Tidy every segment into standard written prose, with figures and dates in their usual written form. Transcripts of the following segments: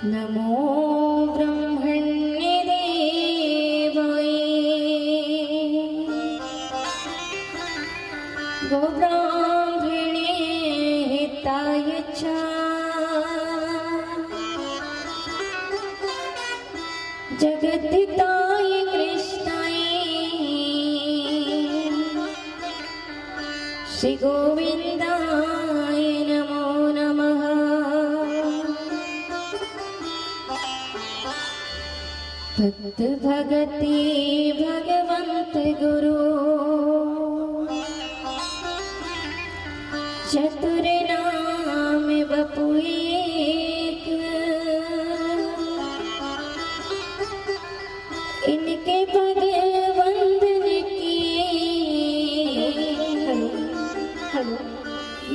नमो ब्रह्मण्यदेवाय गोब्राह्मणे हिताय च जगद्धिताय कृष्णाय श्री गोविंदाय नमो नमः। भक्त भगति भगवंत गुरु चतुर नाम बपु एक, इनके पद वंदन किए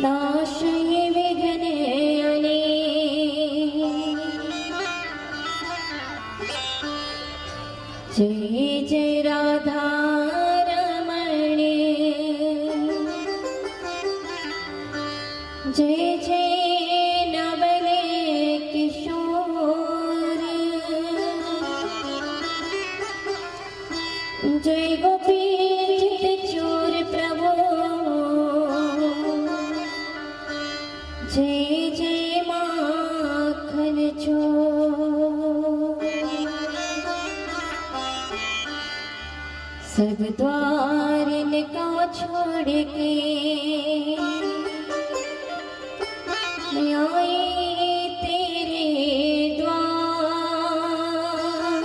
नाश ये विघ्न अनेक। जय जय राधा रमणी, जय जय नवले किशोर, जय गोपी चित चोर प्रभु, जय जय माखन चोर। सब द्वार इनका छोड़ के मैं आई तेरे द्वार।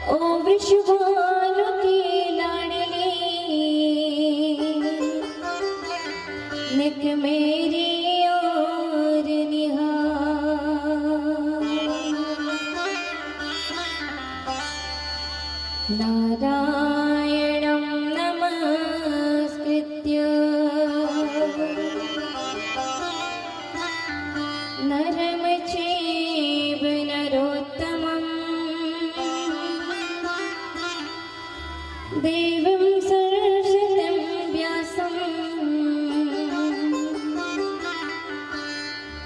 ओ विश्वानु की लाडली निक मेरी और निहार। नारायणं नमस्कृत्य नरं चैव नरोत्तमं देवीं सरस्वतीं व्यासं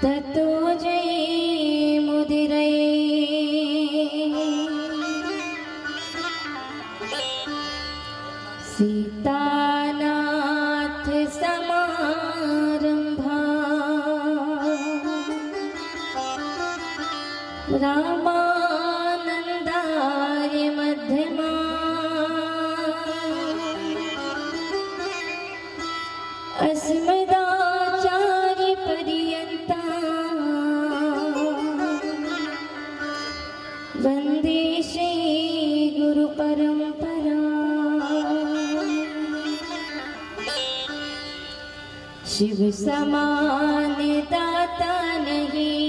ततो जयमुदीरये। सीतानाथ समारंभा रामानंदार्य मध्यमा। अस्मदाचार्य पर्यन्ता वन्दे श्री गुरु परंपरा। शिव समान दाता नहीं,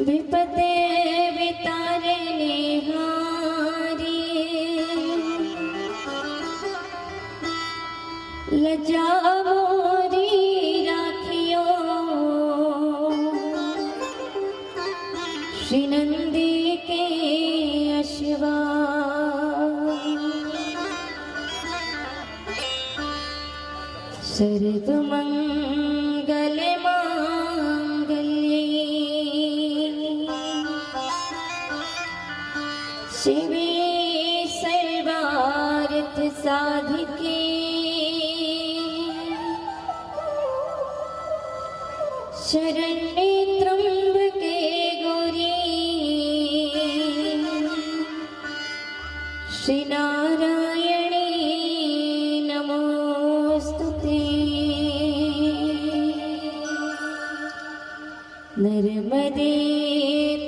विपदे वितारने हारी। लज्जा मोरी राखियो श्री नंदी के अश्वा। सर्वमंगल मांगल्ये शिवे सर्वार्थ साधिके। शरण्ये त्र्यंबके गौरी श्री नारायणी नमोस्तुते। नर्मदे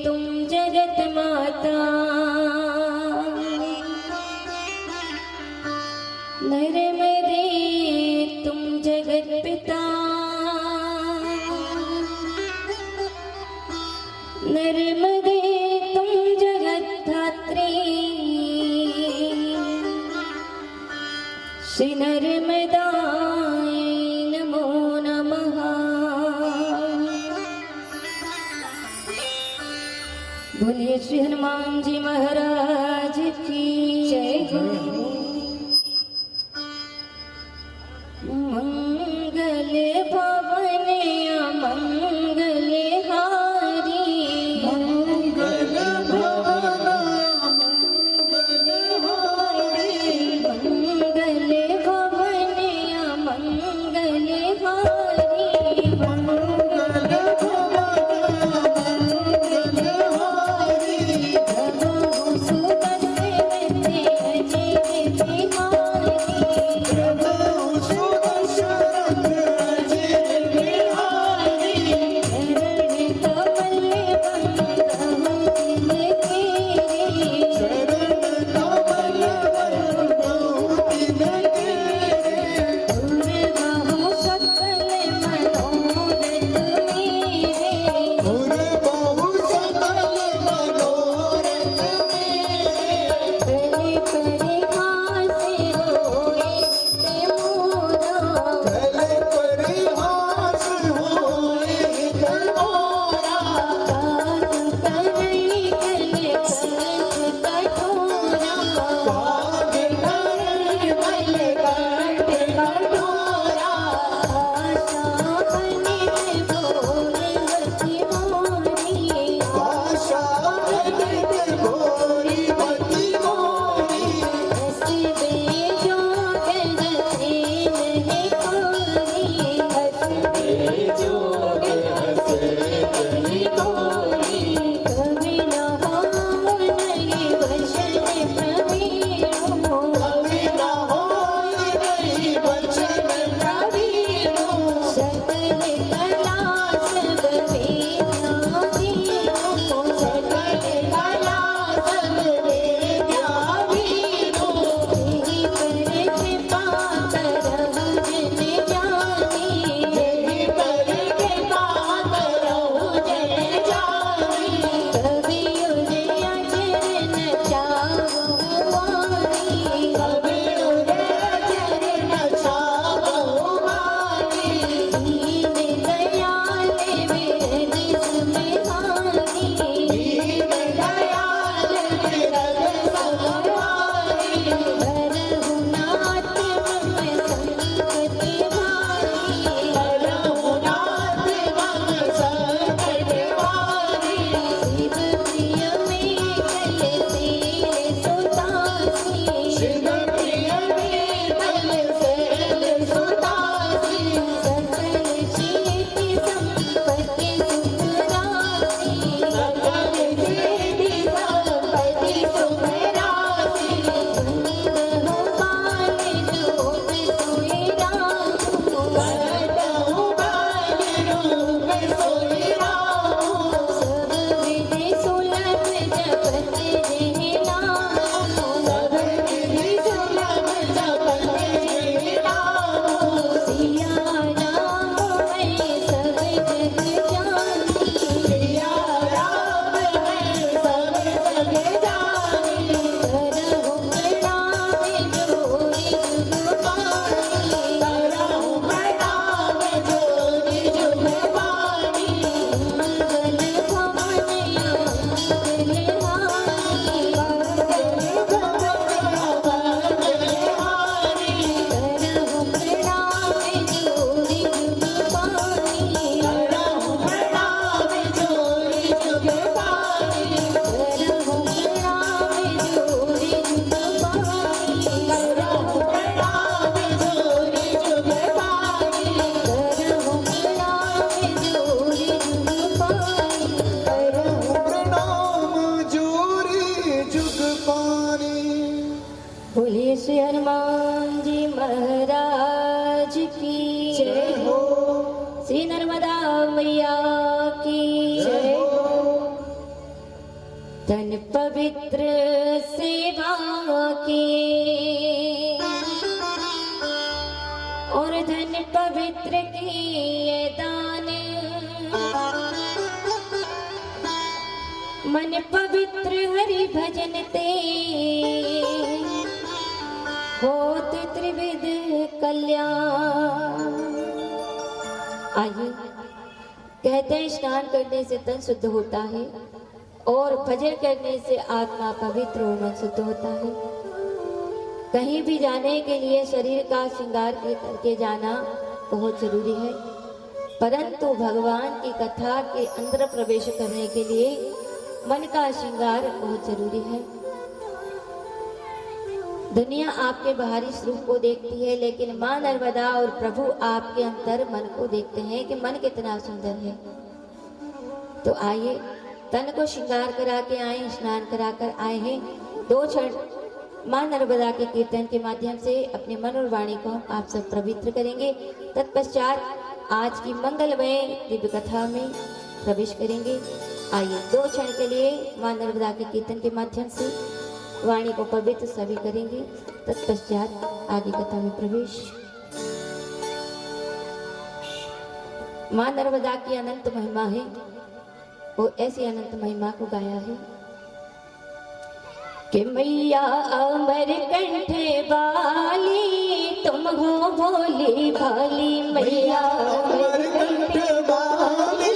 तुम जगत माता, नर्मदे तुम जगत पिता, नर्मदे तुम जगत धात्री। श्री नर्मदाय नमो नमः। बोलिए श्री हनुमान जी महाराज की जय। मंगल बोलिए श्री हनुमान जी महाराज की जय हो। श्री नर्मदा मैया की जय हो। धन पवित्र सेवा के और धन पवित्र किए दान, मन पवित्र हरि भजन ते होत त्रिविध कल्याण। आइए, कहते हैं स्नान करने से तन शुद्ध होता है और भजन करने से आत्मा पवित्र और मन शुद्ध होता है। कहीं भी जाने के लिए शरीर का श्रृंगार करके जाना बहुत जरूरी है, परंतु भगवान की कथा के अंदर प्रवेश करने के लिए मन का श्रृंगार बहुत जरूरी है। दुनिया आपके बाहरी स्वरूप को देखती है, लेकिन माँ नर्मदा और प्रभु आपके अंतर मन को देखते हैं कि मन कितना सुंदर है। तो आइए, तन को श्रृंगार करा के आए, स्नान करा कर आए हैं। 2 क्षण माँ नर्मदा के कीर्तन के माध्यम से अपने मन और वाणी को आप सब पवित्र करेंगे। तत्पश्चात आज की मंगलमय दिव्य कथा में प्रवेश करेंगे। आइए, 2 क्षण के लिए माँ नर्मदा के कीर्तन के माध्यम से वाणी को पवित्र सभी करेंगे। तत्पश्चात आगे कथा में प्रवेश। माँ नर्मदा की अनंत महिमा है, वो ऐसी अनंत महिमा को गाया है कि मैया अमर कंठ वाली तुम हो भोली भाली। मैया अमर कंठ वाली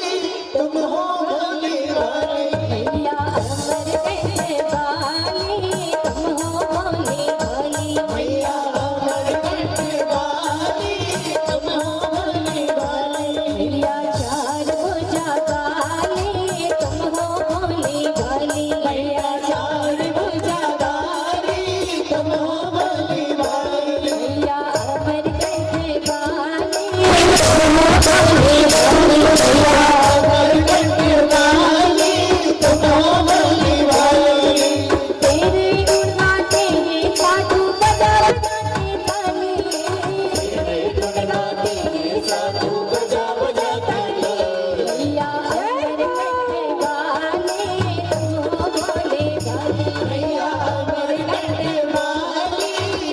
तुम हो भोली भाली। मैया अमर कंठ वाली तुम हो भोली भाली। मैया अमर कंठ वाली तुम हो भोली भाली। मैया चार भुजा वाली तुम हो भोली भाली। मैया चार भुजा वाली तुम हो भोली भाली। मैया अमर कंठ वाली तुम हो भोली भाली। मैया अमर कंठ वाली तुम हो भोली भाली। तेरे गुण गाते हैं साधु बजा बजाते ताली। तेरे गुण गाते हैं साधु बजा बजा ताली। मैया अमर कंठ वाली तुम हो भोले भाली। मैया अमर कंठ वाली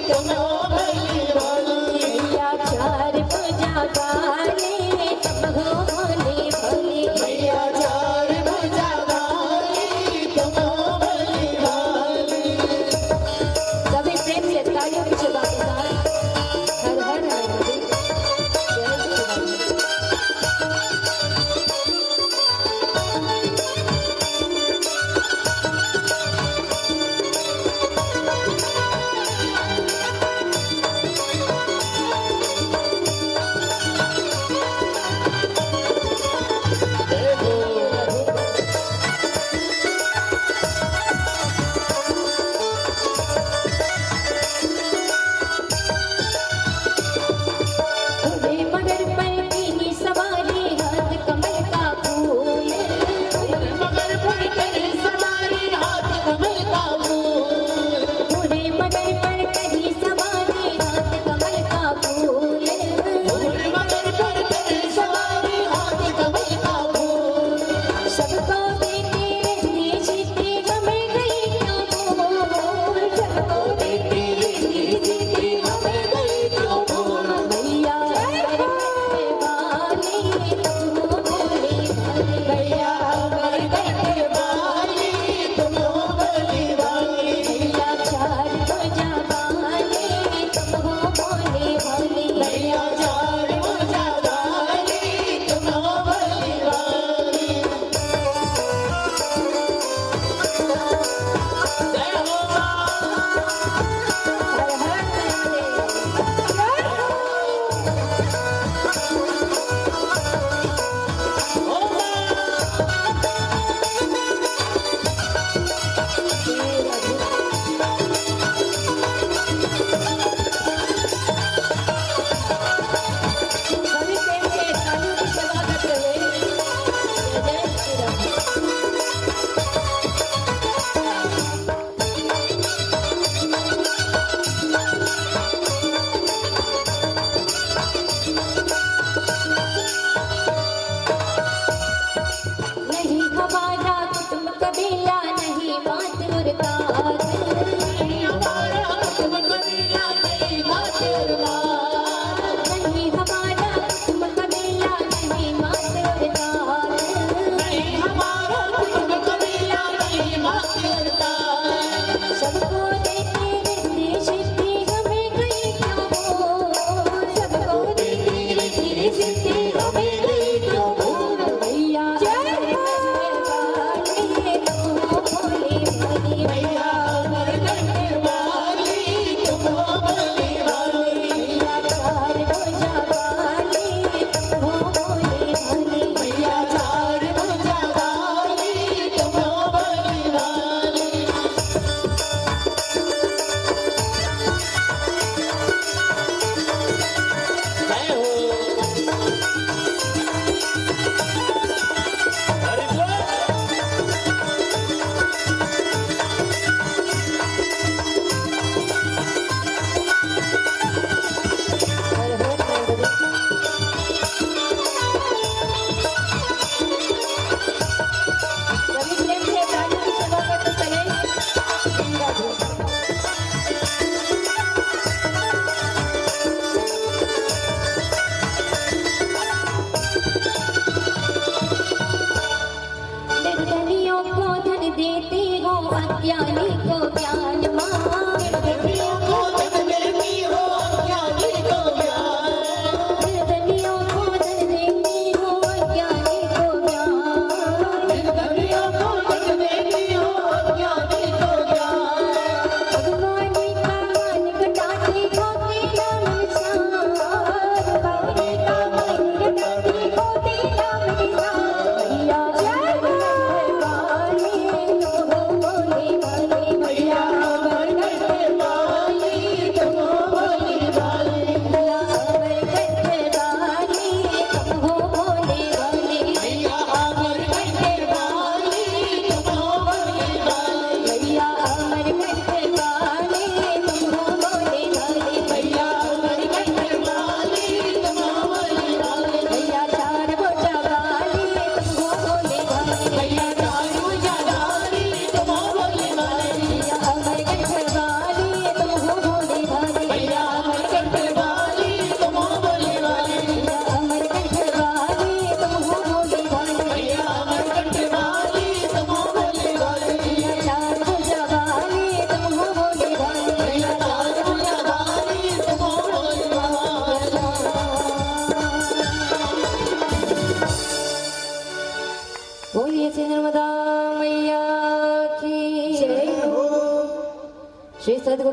तुम हो भोली भाली। मैया चार भुजा वाली तुम हो भोले भाली। मैया चार भुजा वाली तुम हो भोली भाली। सभी प्रेम से तालियों की शोभा के साथ हर हर महादेव, जय श्री राम। घोड़े मगर पर की सवारी हाथ कमल का फूल। मगर पर तेरी सवारी हाथ कमल का फूल। घोड़े मगर पर की सवारी हाथ कमल का फूल।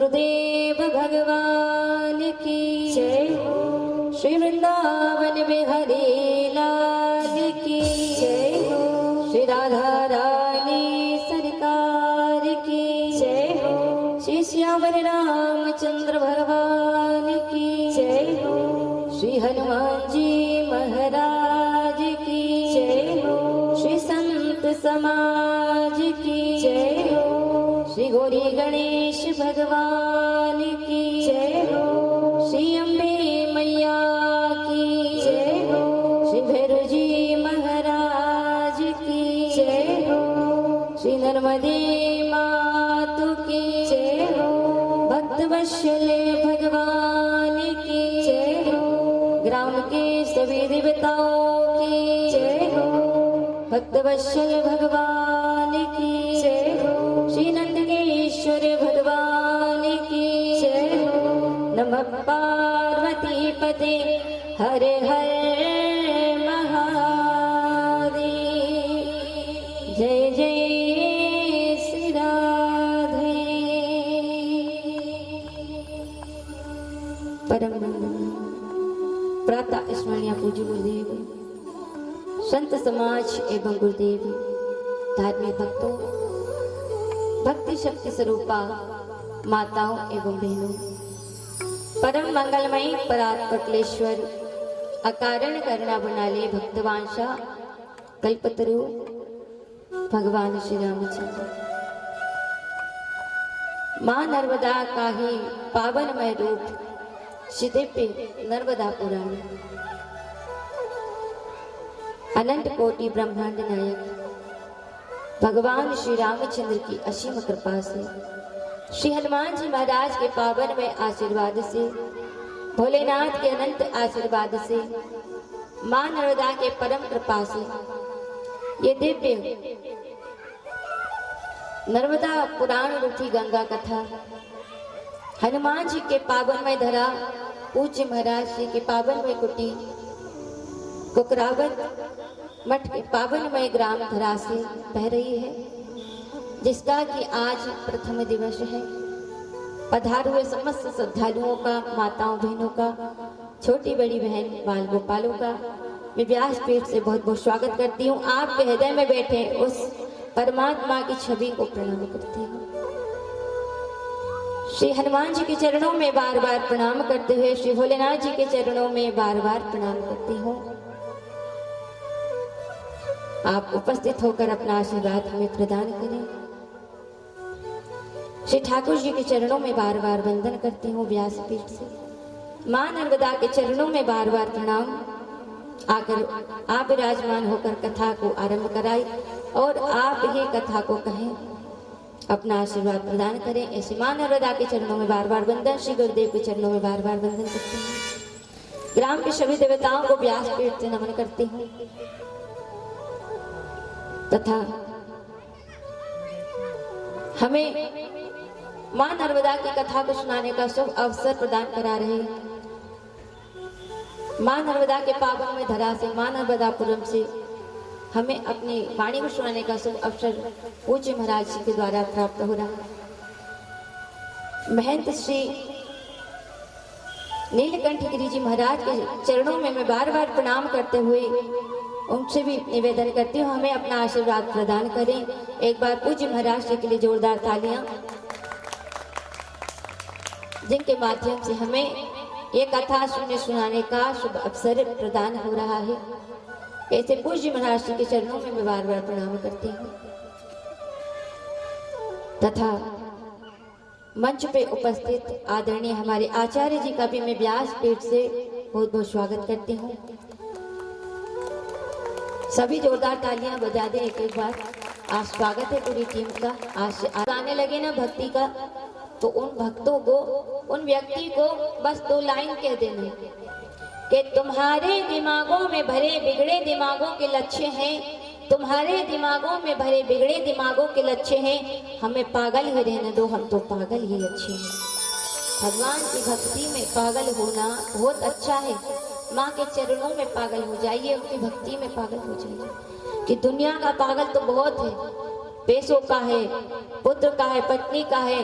गुरुदेव भगवान की जय हो श्री वृंदावन बिहारी लाल की जय हो श्री राधा रानी सरकार की जय हो श्री श्यावर रामचंद्र भगवान की जय हो श्री हनुमान जी महाराज की जय हो श्री संत समाज की जय हो श्री गौरी गणेश भगवान की जय हो श्री अम्बे मैया की जय हो श्री भैरव जी महाराज की जय हो श्री नर्मदे मातु की जय हो भक्त वत्सल भगवान की जय हो ग्राम के सभी देवताओं की जय हो भक्त वत्सल भगवान की जय हो श्री नंदकेश्वर भगवान की जय हो नमः पार्वती पते हर हर महादेव जय जय श्री राधे। परम वंदनीय प्रातः स्मरणीय पूज्य गुरुदेव संत समाज एवं गुरुदेव धार्मिक भक्तों भक्ति शक्ति स्वरूपा माताओं एवं बहनों परम मंगलमयी परात्परलेश्वर अकारण करना बनाले भक्तवांशा कल्पतरु भगवान श्री रामचंद्र मां नर्मदा का ही पावनमय रूप श्रीदिव्य नर्मदा पुराण अनंत कोटि ब्रह्मांड नायक भगवान श्री रामचंद्र की असीम कृपा से श्री हनुमान जी महाराज के पावन में आशीर्वाद से भोलेनाथ के अनंत आशीर्वाद से मां नर्मदा के परम कृपा से ये दिव्य नर्मदा पुराण रूपी गंगा कथा हनुमान जी के पावन में धरा पूज्य महाराज जी के पावन में कुटी कुकरावत मठ के पावनमय ग्राम धरा से बह रही है जिसका कि आज प्रथम दिवस है। पधार हुए समस्त श्रद्धालुओं का माताओं बहनों का छोटी बड़ी बहन बाल गोपालों का मैं व्यासपीठ से बहुत बहुत स्वागत करती हूँ। आपके हृदय में बैठे उस परमात्मा की छवि को प्रणाम करती हूँ। श्री हनुमान जी के चरणों में बार बार प्रणाम करते हुए श्री भोलेनाथ जी के चरणों में बार बार प्रणाम करती हूँ। आप उपस्थित होकर अपना आशीर्वाद हमें प्रदान करें। श्री ठाकुर जी के चरणों में बार बार वंदन करती हूँ व्यासपीठ से। मां नर्मदा के चरणों में बार बार प्रणाम आकर आप विराजमान होकर कथा को आरंभ कराई और आप ही कथा को कहें अपना आशीर्वाद प्रदान करें। ऐसे मां नर्मदा के चरणों में बार बार वंदन श्री गुरुदेव के चरणों में बार बार वंदन करती हूँ। ग्राम के सभी देवताओं को व्यासपीठ से नमन करती हूँ तथा हमें मां नर्मदा की कथा को सुनाने का शुभ अवसर प्रदान करा रहे मां नर्मदा के पावन में धरा से मां नर्मदापुरम से हमें अपनी वाणी को सुनाने का शुभ अवसर पूज्य महाराज जी के द्वारा प्राप्त हो रहा है। महंत श्री नीलकंठ गिरी जी महाराज के चरणों में मैं बार बार प्रणाम करते हुए उनसे भी निवेदन करती हूँ हमें अपना आशीर्वाद प्रदान करें। एक बार पूज्य महाराज जी के लिए जोरदार तालियां जिनके माध्यम से हमें ये कथा सुनाने का शुभ अवसर प्रदान हो रहा है। ऐसे पूज्य महाराज जी के चरणों में मैं बार बार प्रणाम करती हूँ तथा मंच पे उपस्थित आदरणीय हमारे आचार्य जी का भी मैं व्यासपीठ से बहुत बहुत स्वागत करती हूँ। सभी जोरदार तालियां बजा दें एक बार। आज स्वागत है पूरी टीम का। आज आने लगे ना भक्ति का तो उन भक्तों को उन व्यक्ति को बस 2 लाइन कह देना कि तुम्हारे दिमागों में भरे बिगड़े दिमागों के लक्ष्य हैं, तुम्हारे दिमागों में भरे बिगड़े दिमागों के लक्ष्य हैं, हमें पागल ही रहने दो, हम तो पागल ही अच्छे हैं। भगवान की भक्ति में पागल होना बहुत अच्छा है। माँ के चरणों में पागल हो जाइए, उनकी भक्ति में पागल हो जाइए। कि दुनिया का पागल तो बहुत है, पैसों का है, पुत्र का है, पत्नी का है,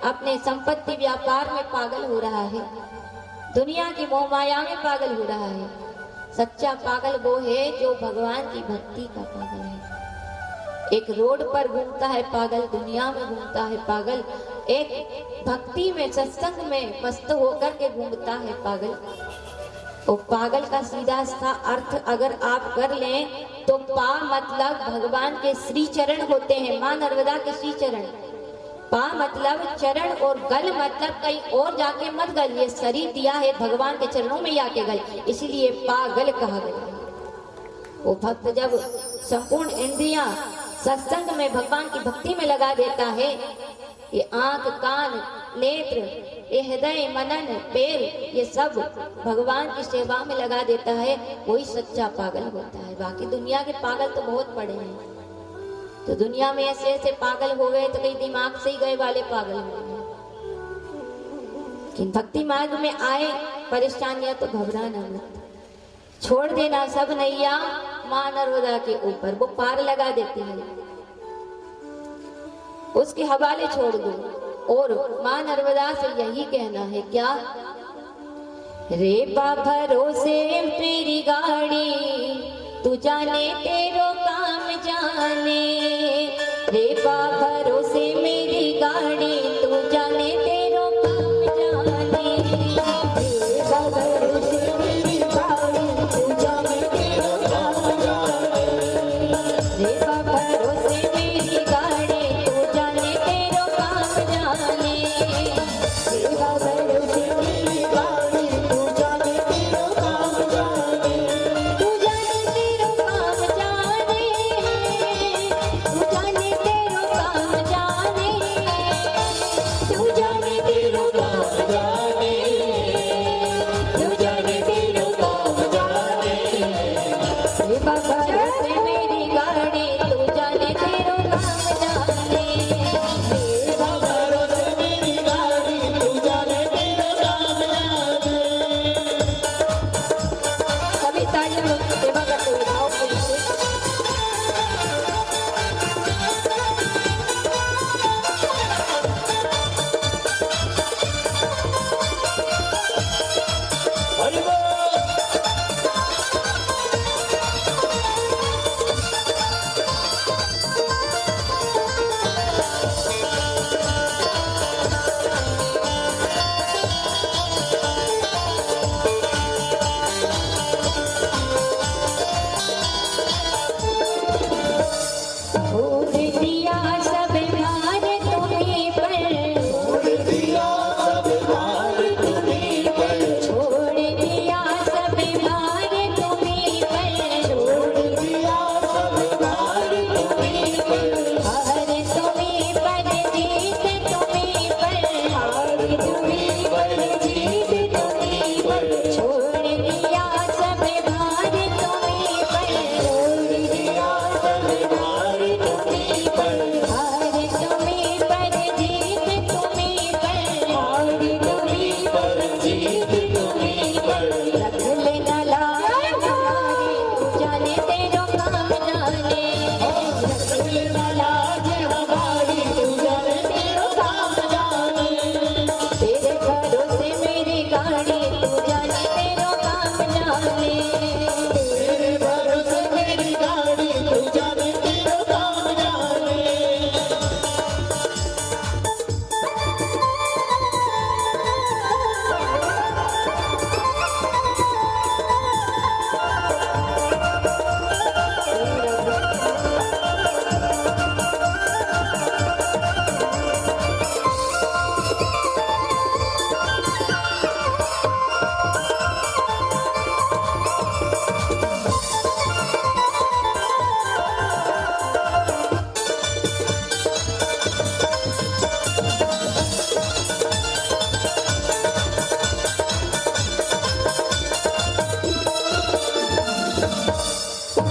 अपने संपत्ति व्यापार में पागल हो रहा है, दुनिया की मोह माया में पागल हो रहा है। सच्चा पागल वो है जो भगवान की भक्ति का पागल है। एक रोड पर घूमता है पागल, दुनिया में घूमता है पागल, एक भक्ति में सत्संग में मस्त होकर के घूमता है पागल। तो पागल का सीधा सा अर्थ अगर आप कर लें तो पा मतलब भगवान के श्री चरण होते हैं, मां नर्मदा के श्री चरण। पा मतलब चरण और गल मतलब कहीं और जाके मत गल, ये शरीर दिया है भगवान के चरणों में आके गल, इसीलिए पागल कहा गया। वो भक्त जब संपूर्ण इंद्रियां सत्संग में भगवान की भक्ति में लगा देता है, ये आंख कान नेत्र ये हृदय मनन पैर ये सब भगवान की सेवा में लगा देता है, वही सच्चा पागल होता है। बाकी दुनिया के पागल तो बहुत पड़े हैं, तो दुनिया में ऐसे ऐसे पागल हो गए तो कहीं दिमाग से ही गए वाले पागल हो गए। लेकिन भक्ति मार्ग में आए परेशानियां तो घबराना मत, छोड़ देना सब नैया मां नर्मदा के ऊपर, वो पार लगा देती है, उसके हवाले छोड़ दो। और मां नर्मदा से यही कहना है क्या, रे बा भरोसे मेरी गाड़ी तू जाने तेरो काम जाने, रे बा भरोसे मेरी गाड़ी तू जाने तेरो काम जाने, रे बा भरोसे मेरी गाड़ी तू जाने तेरो काम जाने, रे बा भरोसे मेरी गाड़ी तू जाने तेरो काम जाने, रे बा भरोसे मेरी गाड़ी तू जाने तेरो काम जाने, तू जाने तेरो काम जाने, तू जाने तेरो काम जाने, तू जाने तेरो काम जाने, तू जाने तेरो काम जाने, रे बा भरोसे मेरी गाड़ी तू जाने तेरो काम जाने, रे बा भरोसे मेरी गाड़ी तू जाने तेरो काम जाने। सभी तालियां सेवा करते हुए गाओ बोलिए। हरि बोल। छोड़ दिया सब भार तुम्हीं पर, छोड़ दिया सब भार तुम्हीं पर, छोड़ दिया सब भार तुम्हीं पर, छोड़ दिया सब भार तुम्हीं पर, हार तुम्हीं पर जीत तुम्हीं पर, हार तुम्हीं पर जीत तुम्हीं पर, छोड़ दिया सब भार तुम्हीं पर, छोड़ दिया सब भार तुम्हीं पर, हार तुम्हीं पर जीत तुम्हीं पर, हार तुम्हीं पर जीत तुम्हीं पर, रख लेना लाज हमारी तू जाने तेरो काम जाने, रख लेना लाज हमारी तू जाने तेरो काम जाने, तेरे भरोसे मेरी गाड़ी तू जाने तेरो काम जाने, तेरे भरोसे मेरी गाड़ी तू जाने तेरो काम जाने।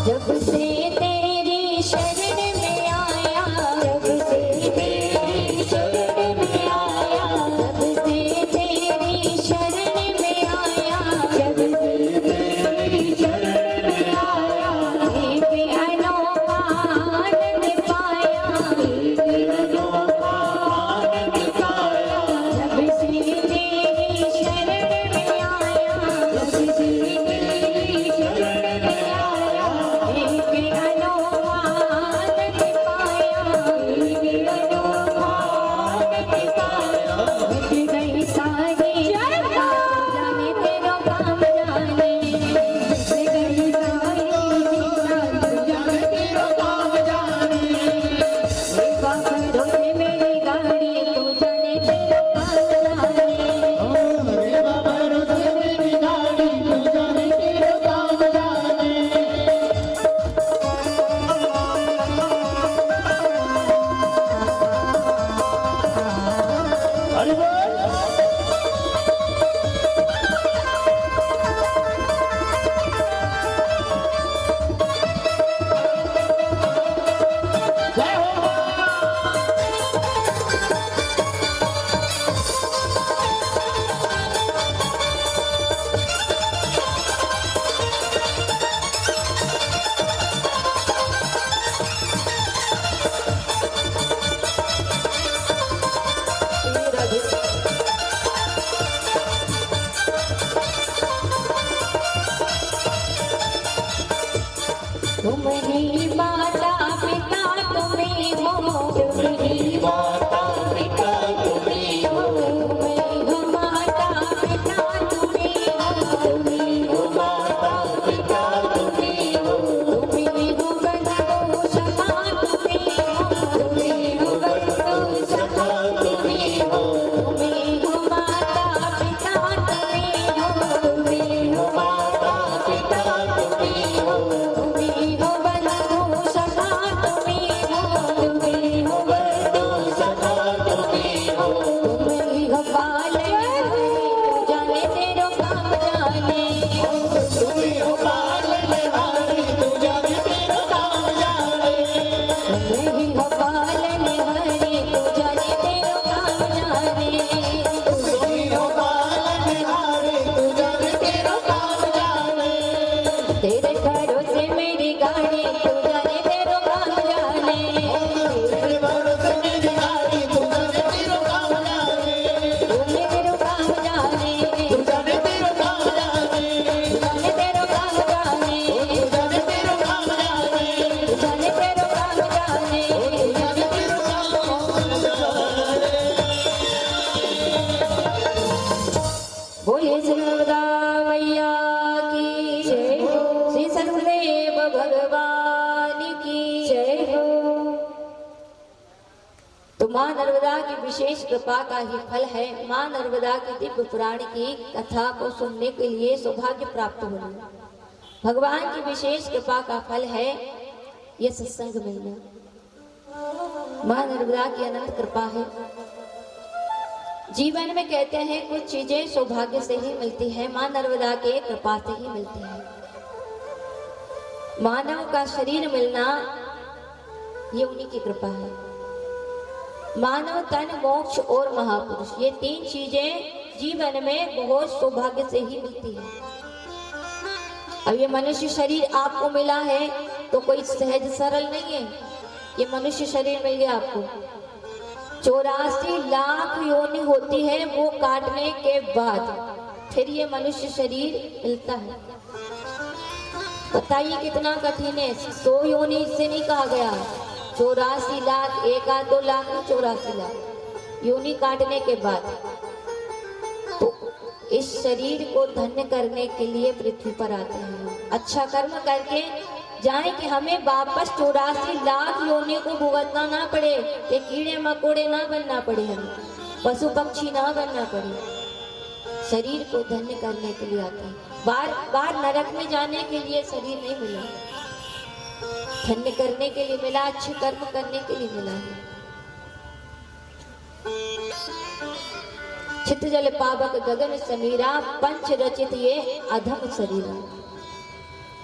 जब से तेरी शरण में आया, जब से तेरी शरण में आया, जब से तेरी शरण में आया, जब से तेरी शरण में आया, पे अनोखा आनंद पाया, तुम ही माता पिता तुम्हें हो, तुम ही माता पिता तुम्हें हो, तुम ही हो माता पिता तुम्हें हो, तुम ही हो माता पिता तुम्हें हो, तुम ही हो बंधु सखा तुम्हें हो, तुम ही हो बंधु सखा तुम्हें हो, तुम ही हो माता पिता तुम्हें हो, तुम ही हो माता पिता तुम्हें हो, तुम ही हो बंधु सखा तुम्हें हो, तुम ही हो बंधु सखा तुम्हें हो, तुम ही हो पाले जाने तेरो काम जाने, तुम ही हो पालनहारी तू जाने तेरा काम जाने, तुम ही हो पालने हरे तू जाने तेरो काम जाने, तुम ही हो पालनहारी तू जाने तेरा काम जाने, तेरे भरोसे मेरी गाड़ी तू जाने तेरो काम जाने, तेरे भरोसे मेरी गाड़ी तू जाने तेरा काम जाने, तू तेरो काम जाने, तू जाने तेरा काम जाने, जाने तेरो काम जाने, तू जाने तेरा काम जाने, जाने तेरो काम जाने। तू जाने तेरा काम जाने। बोलिए श्री नर्मदा मैया की जय हो, श्री सदगुरुदेव भगवान की जय हो। तो माँ नर्मदा की विशेष कृपा का ही फल है माँ नर्मदा की दिव्य पुराण की कथा को सुनने के लिए सौभाग्य प्राप्त होना। भगवान की विशेष कृपा का फल है ये सत्संग मिलना। माँ नर्मदा की अनंत कृपा है। जीवन में कहते हैं कुछ चीजें सौभाग्य से ही मिलती है, माँ नर्मदा के कृपा से ही मिलती है। मानव का शरीर मिलना ये उन्हीं की कृपा है। मानव तन मोक्ष और महापुरुष ये तीन चीजें जीवन में बहुत सौभाग्य से ही मिलती है। अब ये मनुष्य शरीर आपको मिला है तो कोई सहज सरल नहीं है। ये मनुष्य शरीर मिल गया आपको, 84 लाख योनि होती है वो काटने के बाद फिर ये मनुष्य शरीर मिलता है। बताइए कितना कठिन है। 100 योनि इससे नहीं कहा गया, 84 लाख, 1-2 लाख नहीं, 84 लाख योनि काटने के बाद। तो इस शरीर को धन्य करने के लिए पृथ्वी पर आते हैं, अच्छा कर्म करके जाने कि हमें वापस 84 लाख योनि को भुगतना ना पड़े, कि कीड़े मकोड़े ना बनना पड़े, हमें पशु पक्षी ना बनना पड़े। शरीर को धन्य करने के लिए आते हैं। बार बार नरक में जाने के लिए शरीर नहीं मिला, धन्य करने के लिए मिला, अच्छे कर्म करने के लिए मिला है। चित जल पावक गगन समीरा, पंच रचित ये अधम शरीरा।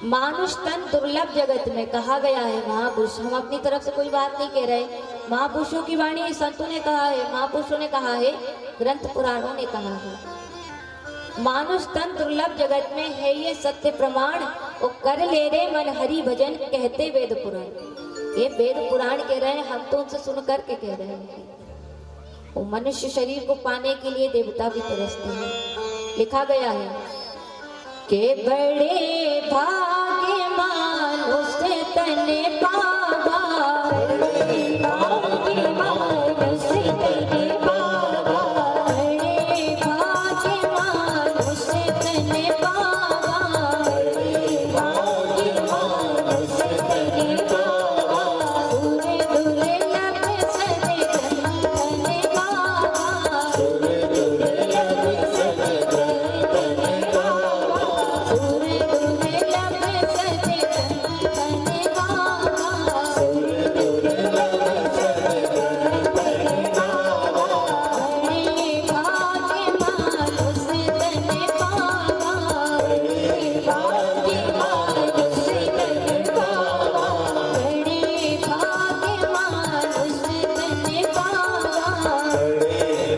मानुष तन दुर्लभ जगत में कहा गया है महापुरुष। हम अपनी तरफ से कोई बात नहीं कह रहे, महापुरुषों की वाणी संतों ने कहा है, महापुरुषों ने कहा है, ग्रंथ पुराणों ने कहा है। मानुष तन दुर्लभ जगत में है ये सत्य प्रमाण, वो कर ले रे मन हरि भजन कहते वेद पुराण। ये वेद पुराण कह रहे हैं, हम तो उनसे सुन करके कह रहे हैं। वो मनुष्य शरीर को पाने के लिए देवता भी तरसते हैं। लिखा गया है के बड़े भाग्य मानुष तने पावा, बड़े भाग्य मानुष तने पावा, बड़े भाग्य मानुष तने पावा, बड़े भाग्य मानुष तने पावा, दूरे दूरे लब सदे तने पावा, दूरे दूरे लब सदे तने पावा, दूरे दूरे लब सदे तने पावा, दूरे दूरे लब सदे तने पावा, बड़े भाग्य मानुष तने पावा, बड़े भाग्य मानुष तने पावा, बड़े भाग्य मानुष तने पावा।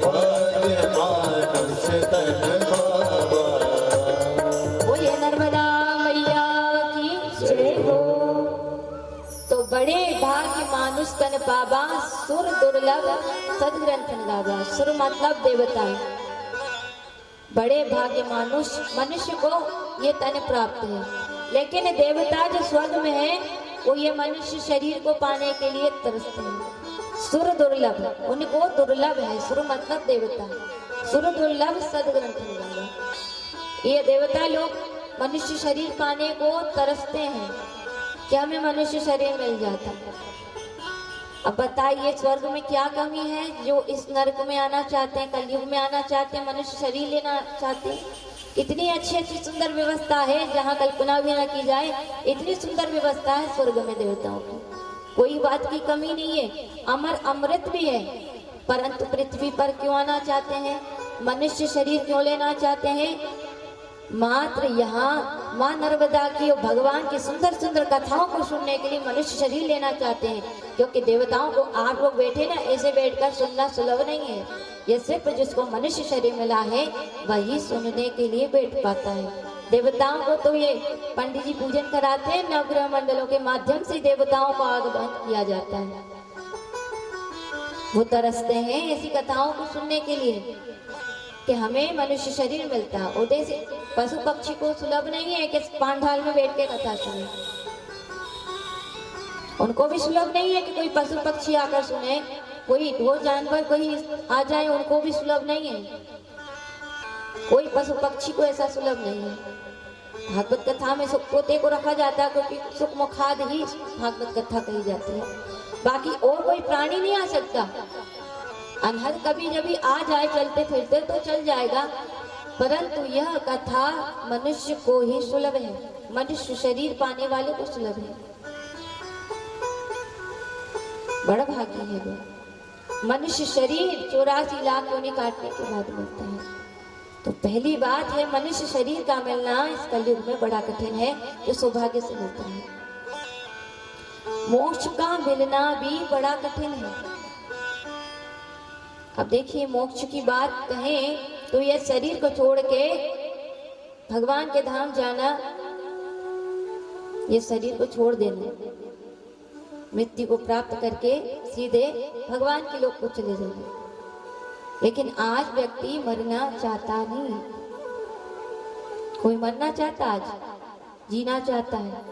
बड़े भाग्य मानुष तन पावा। बोलिए नर्मदा मैया की जय हो। तो बड़े भाग्य मानुष तन पावा, सुर दुर्लभ सदग्रंथ लावा। सुर मतलब देवता, बड़े भाग्य मानुष, मनुष्य को ये तन प्राप्त है। लेकिन देवता जो स्वर्ग में है वो ये मनुष्य शरीर को पाने के लिए तरसते हैं। सुर दुर्लभ, उनको दुर्लभ है। सुर मतलब देवता, सुर दुर्लभ सदग्रंथ वाला। ये देवता लोग मनुष्य शरीर पाने को तरसते हैं कि हमें मनुष्य शरीर मिल जाता। अब बताइए स्वर्ग में क्या कमी है जो इस नरक में आना चाहते हैं, कलयुग में आना चाहते हैं, मनुष्य शरीर लेना चाहते हैं। इतनी अच्छी अच्छी सुंदर व्यवस्था है जहाँ कल्पना भी न की जाए, इतनी सुंदर व्यवस्था है स्वर्ग में देवताओं की, कोई बात की कमी नहीं है। अमर अमृत भी है, परंतु पृथ्वी पर क्यों आना चाहते हैं, मनुष्य शरीर क्यों लेना चाहते हैं? मात्र यहाँ माँ नर्मदा की और भगवान की सुंदर सुंदर कथाओं को सुनने के लिए मनुष्य शरीर लेना चाहते हैं। क्योंकि देवताओं को आप लोग बैठे ना ऐसे बैठकर सुनना सुलभ नहीं है, ये सिर्फ जिसको मनुष्य शरीर मिला है वही सुनने के लिए बैठ पाता है। देवताओं को तो ये पंडित जी पूजन कराते हैं, नवग्रह मंडलों के माध्यम से देवताओं को आगमन किया जाता है। वो तरसते हैं ऐसी कथाओं को सुनने के लिए कि हमें मनुष्य शरीर मिलता है। उदय से पशु पक्षी को सुलभ नहीं है कि पांडाल में बैठ के कथा सुने, उनको भी सुलभ नहीं है कि कोई पशु पक्षी आकर सुने, कोई ढोर जानवर कोई आ जाए उनको भी सुलभ नहीं है, कोई पशु पक्षी को ऐसा सुलभ नहीं है। भागवत कथा में सुख पोते को रखा जाता है क्योंकि सुख मुखाद ही भागवत कथा कही जाती है, बाकी और कोई प्राणी नहीं आ सकता। अनहद कभी जब आ जाए चलते फिरते तो चल जाएगा, परंतु यह कथा मनुष्य को ही सुलभ है, मनुष्य शरीर पाने वाले को सुलभ है। बड़ा भाग्य है वो। मनुष्य शरीर 84 लाख योनि काटने के बाद मिलता है। तो पहली बात है मनुष्य शरीर का मिलना इस कलयुग में बड़ा कठिन है, जो सौभाग्य से मिलता है। मोक्ष का मिलना भी बड़ा कठिन है। अब देखिए मोक्ष की बात कहें तो यह शरीर को छोड़ के भगवान के धाम जाना, ये शरीर को छोड़ देना, मृत्यु को प्राप्त करके सीधे भगवान के लोक को चले जाना। लेकिन आज व्यक्ति मरना चाहता नहीं, कोई मरना चाहता, आज जीना चाहता है।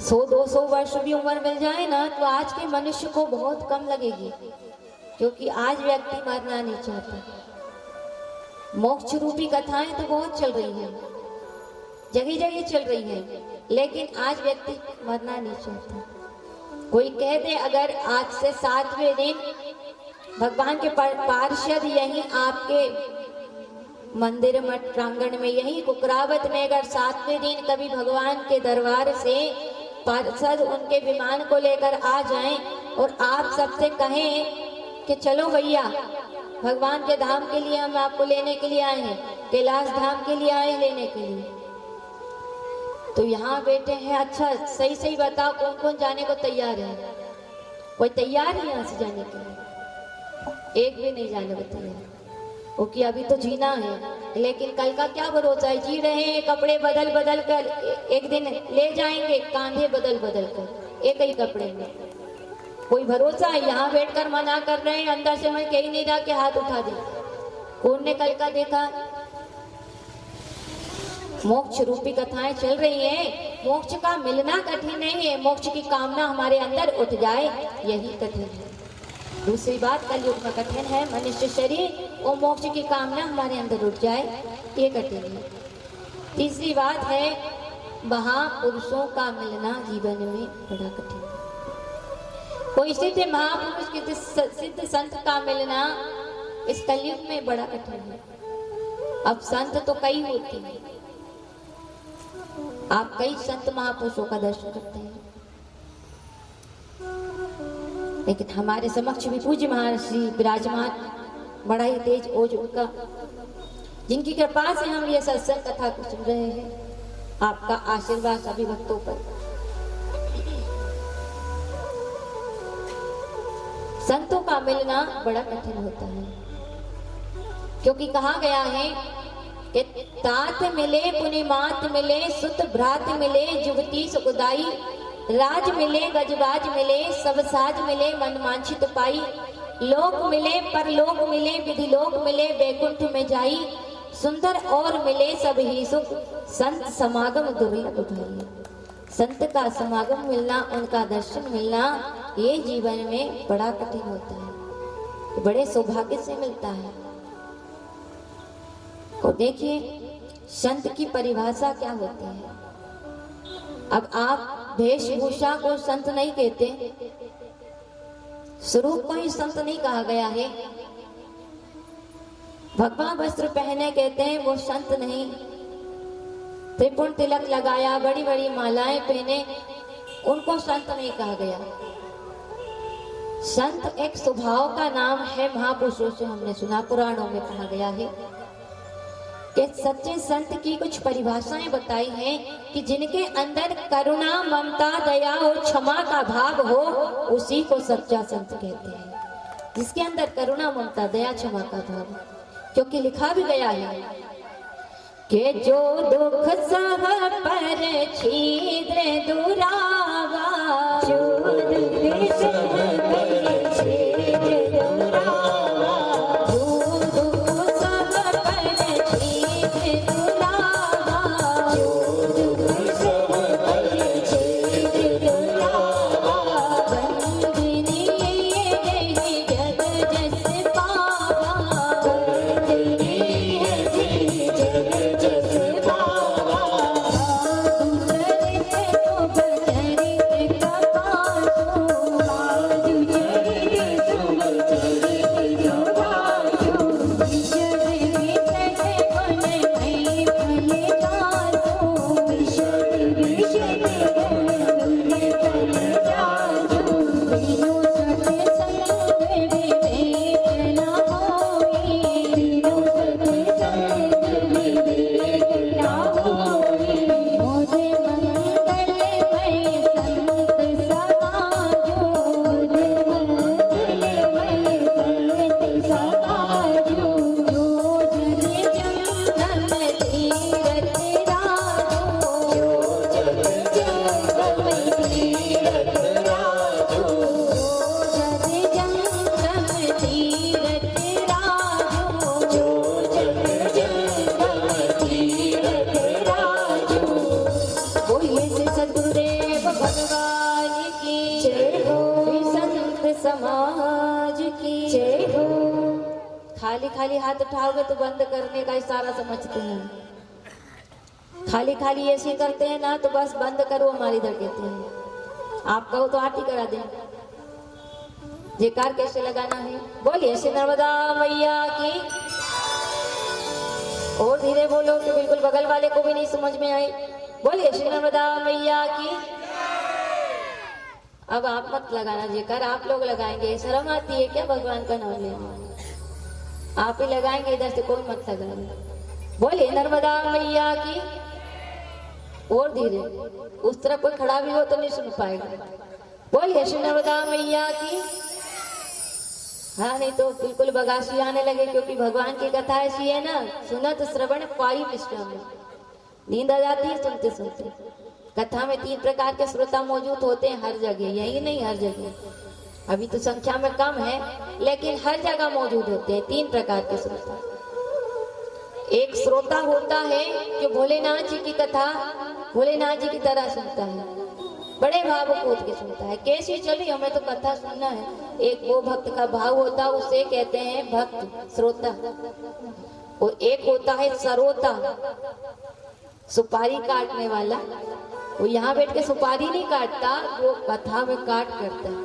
100-200 वर्ष भी उम्र मिल जाए ना तो आज के मनुष्य को बहुत कम लगेगी, क्योंकि आज व्यक्ति मरना नहीं चाहता। मोक्ष रूपी कथाएं तो बहुत चल रही हैं, जगह जगह चल रही हैं, लेकिन आज व्यक्ति मरना नहीं चाहता। कोई कह दे अगर आज से 7वें दिन भगवान के पार्षद यहीं आपके मंदिर मठ प्रांगण में यहीं कुकरावत में अगर 7वें दिन कभी भगवान के दरबार से पार्षद उनके विमान को लेकर आ जाएं और आप सबसे कहें कि चलो भैया भगवान के धाम के लिए हम आपको लेने के लिए आए हैं, कैलाश धाम के लिए आए लेने के लिए, तो यहाँ बैठे हैं। अच्छा सही सही बताओ कौन कौन जाने को तैयार है? कोई तैयार है यहाँ से जाने के लिए? एक भी नहीं जाने को तैयार, क्योंकि अभी तो जीना है, लेकिन कल का क्या भरोसा है। जी रहे हैं, कपड़े बदल बदल कर एक दिन ले जाएंगे, कांधे बदल बदल कर एक ही कपड़े में, कोई भरोसा है? यहाँ बैठकर मना कर रहे हैं, अंदर से मैं कह नहीं रहा कि हाथ उठा दे। कौन ने कल का देखा? मोक्ष रूपी कथाएं चल रही हैं। मोक्ष का मिलना कठिन नहीं है, मोक्ष की कामना हमारे अंदर उठ जाए यही कठिन है। दूसरी बात कलयुग में कठिन है मनुष्य शरीर और मोक्ष की कामना हमारे अंदर उठ जाए, ये कठिन है। तीसरी बात है महापुरुषों का मिलना जीवन में बड़ा कठिन है। कोई सिद्ध महापुरुष के सिद्ध संत का मिलना इस कलयुग में बड़ा कठिन है। अब संत तो कई होते हैं, आप कई संत महापुरुषों का दर्शन करते हैं, लेकिन हमारे समक्ष भी पूज्य महर्षि विराजमान, बड़ा ही तेज ओज उनका, जिनकी कृपा से हम ये सत्संग कथा को सुन रहे हैं। आपका आशीर्वाद सभी भक्तों पर। संतों का मिलना बड़ा कठिन होता है, क्योंकि कहा गया है कि तात मिले पुनिमात मिले सुत भ्रात मिले जुगती सुखदाई, राज मिले गजबाज मिले सब साज मिले मन वांछित पाई, लोक मिले परलोक मिले विधि लोक मिले बैकुंठ में जाई, सुंदर और मिले सब ही सुख, संत समागम दुर्लभ भई। संत का समागम मिलना, उनका दर्शन मिलना, ये जीवन में बड़ा कठिन होता है, बड़े सौभाग्य से मिलता है। और देखिए संत की परिभाषा क्या होती है। अब आप वेशभूषा को संत नहीं कहते, स्वरूप को ही संत नहीं कहा गया है। भगवा वस्त्र पहने कहते हैं वो संत नहीं, त्रिपुण तिलक लगाया, बड़ी बड़ी मालाएं पहने, उनको संत नहीं कहा गया। संत एक स्वभाव का नाम है। महापुरुषों से हमने सुना, पुराणों में कहा गया है कि सच्चे संत की कुछ परिभाषाएं बताई हैं कि जिनके अंदर करुणा, ममता, दया और क्षमा का भाव हो, उसी को सच्चा संत कहते हैं। जिसके अंदर करुणा, ममता, दया, क्षमा का भाव, क्योंकि लिखा भी गया है कि जो दुख सह पर छिद्र दुरावा, जो दुख सह पर छिद्र दुरावा, जो दुख सह पर छिद्र दुरावा, जो दुख सह पर छिद्र दुरावा, बंदनी ये जग जस पावा, बंदनी ये जग जस पावा, साधु चरित शुभ चरित कपासो, साधु चरित शुभ चरित कपासो, विशद विशद गुण मय फल जासो, विशद विशद गुण फल जासो, बिनु सत्संग विवेक न होई, बिनु सत्संग विवेक न होई, मोरे मंगलमय संत समाजो, मोरे मंगलमय संत समाजो, जो जन जंगम तीरथ राजो, जो जन जंगम तीरथ राजो, जो जन जंगम तीरथ राजो, जो जन जंगम तीरथ राजो। बोलिए श्री सद्गुरुदेव भगवान की जय हो, श्री संत समाज की जय हो। खाली खाली हाथ उठाओगे तो बंद करने का इशारा समझते हैं। खाली खाली ऐसे करते हैं ना तो बस बंद करो, हमारी इधर कहते हैं। आप कहो तो आरती करा दें। जयकार कैसे लगाना है? बोलिए श्री नर्मदा मैया की। और धीरे बोलो कि बिल्कुल बगल वाले को भी नहीं समझ में आए। बोलिए श्री नर्मदा मैया की। अब आप मत लगाना जयकार, आप लोग लगाएंगे। शर्म आती है क्या भगवान का नाम लेने? आप ही लगाएंगे, इधर से कोई मत लगाए। बोलिए नर्मदा मैया की। और धीरे, उस तरफ कोई खड़ा भी हो तो नहीं सुन पाएगा। बोलिए श्री नर्मदा मैया की। हाँ, नहीं तो बिल्कुल बगासी आने लगे, क्योंकि भगवान की कथा ऐसी है ना, सुनत श्रवण पाई विश्राम, नींद आ जाती है सुनते सुनते। कथा में 3 प्रकार के श्रोता मौजूद होते हैं हर जगह, यही नहीं हर जगह, अभी तो संख्या में कम है, लेकिन हर जगह मौजूद होते हैं 3 प्रकार के श्रोता। एक श्रोता होता है जो भोलेनाथ जी की कथा भोलेनाथ जी की तरह सुनता है, बड़े भाव कूद के सुनता है, कैसी चली हमें तो कथा सुनना है। एक वो भक्त का भाव होता है, उसे कहते हैं भक्त श्रोता। और एक होता है सरोता, सुपारी काटने वाला। वो यहाँ बैठ के सुपारी नहीं काटता, वो कथा में काट करता है।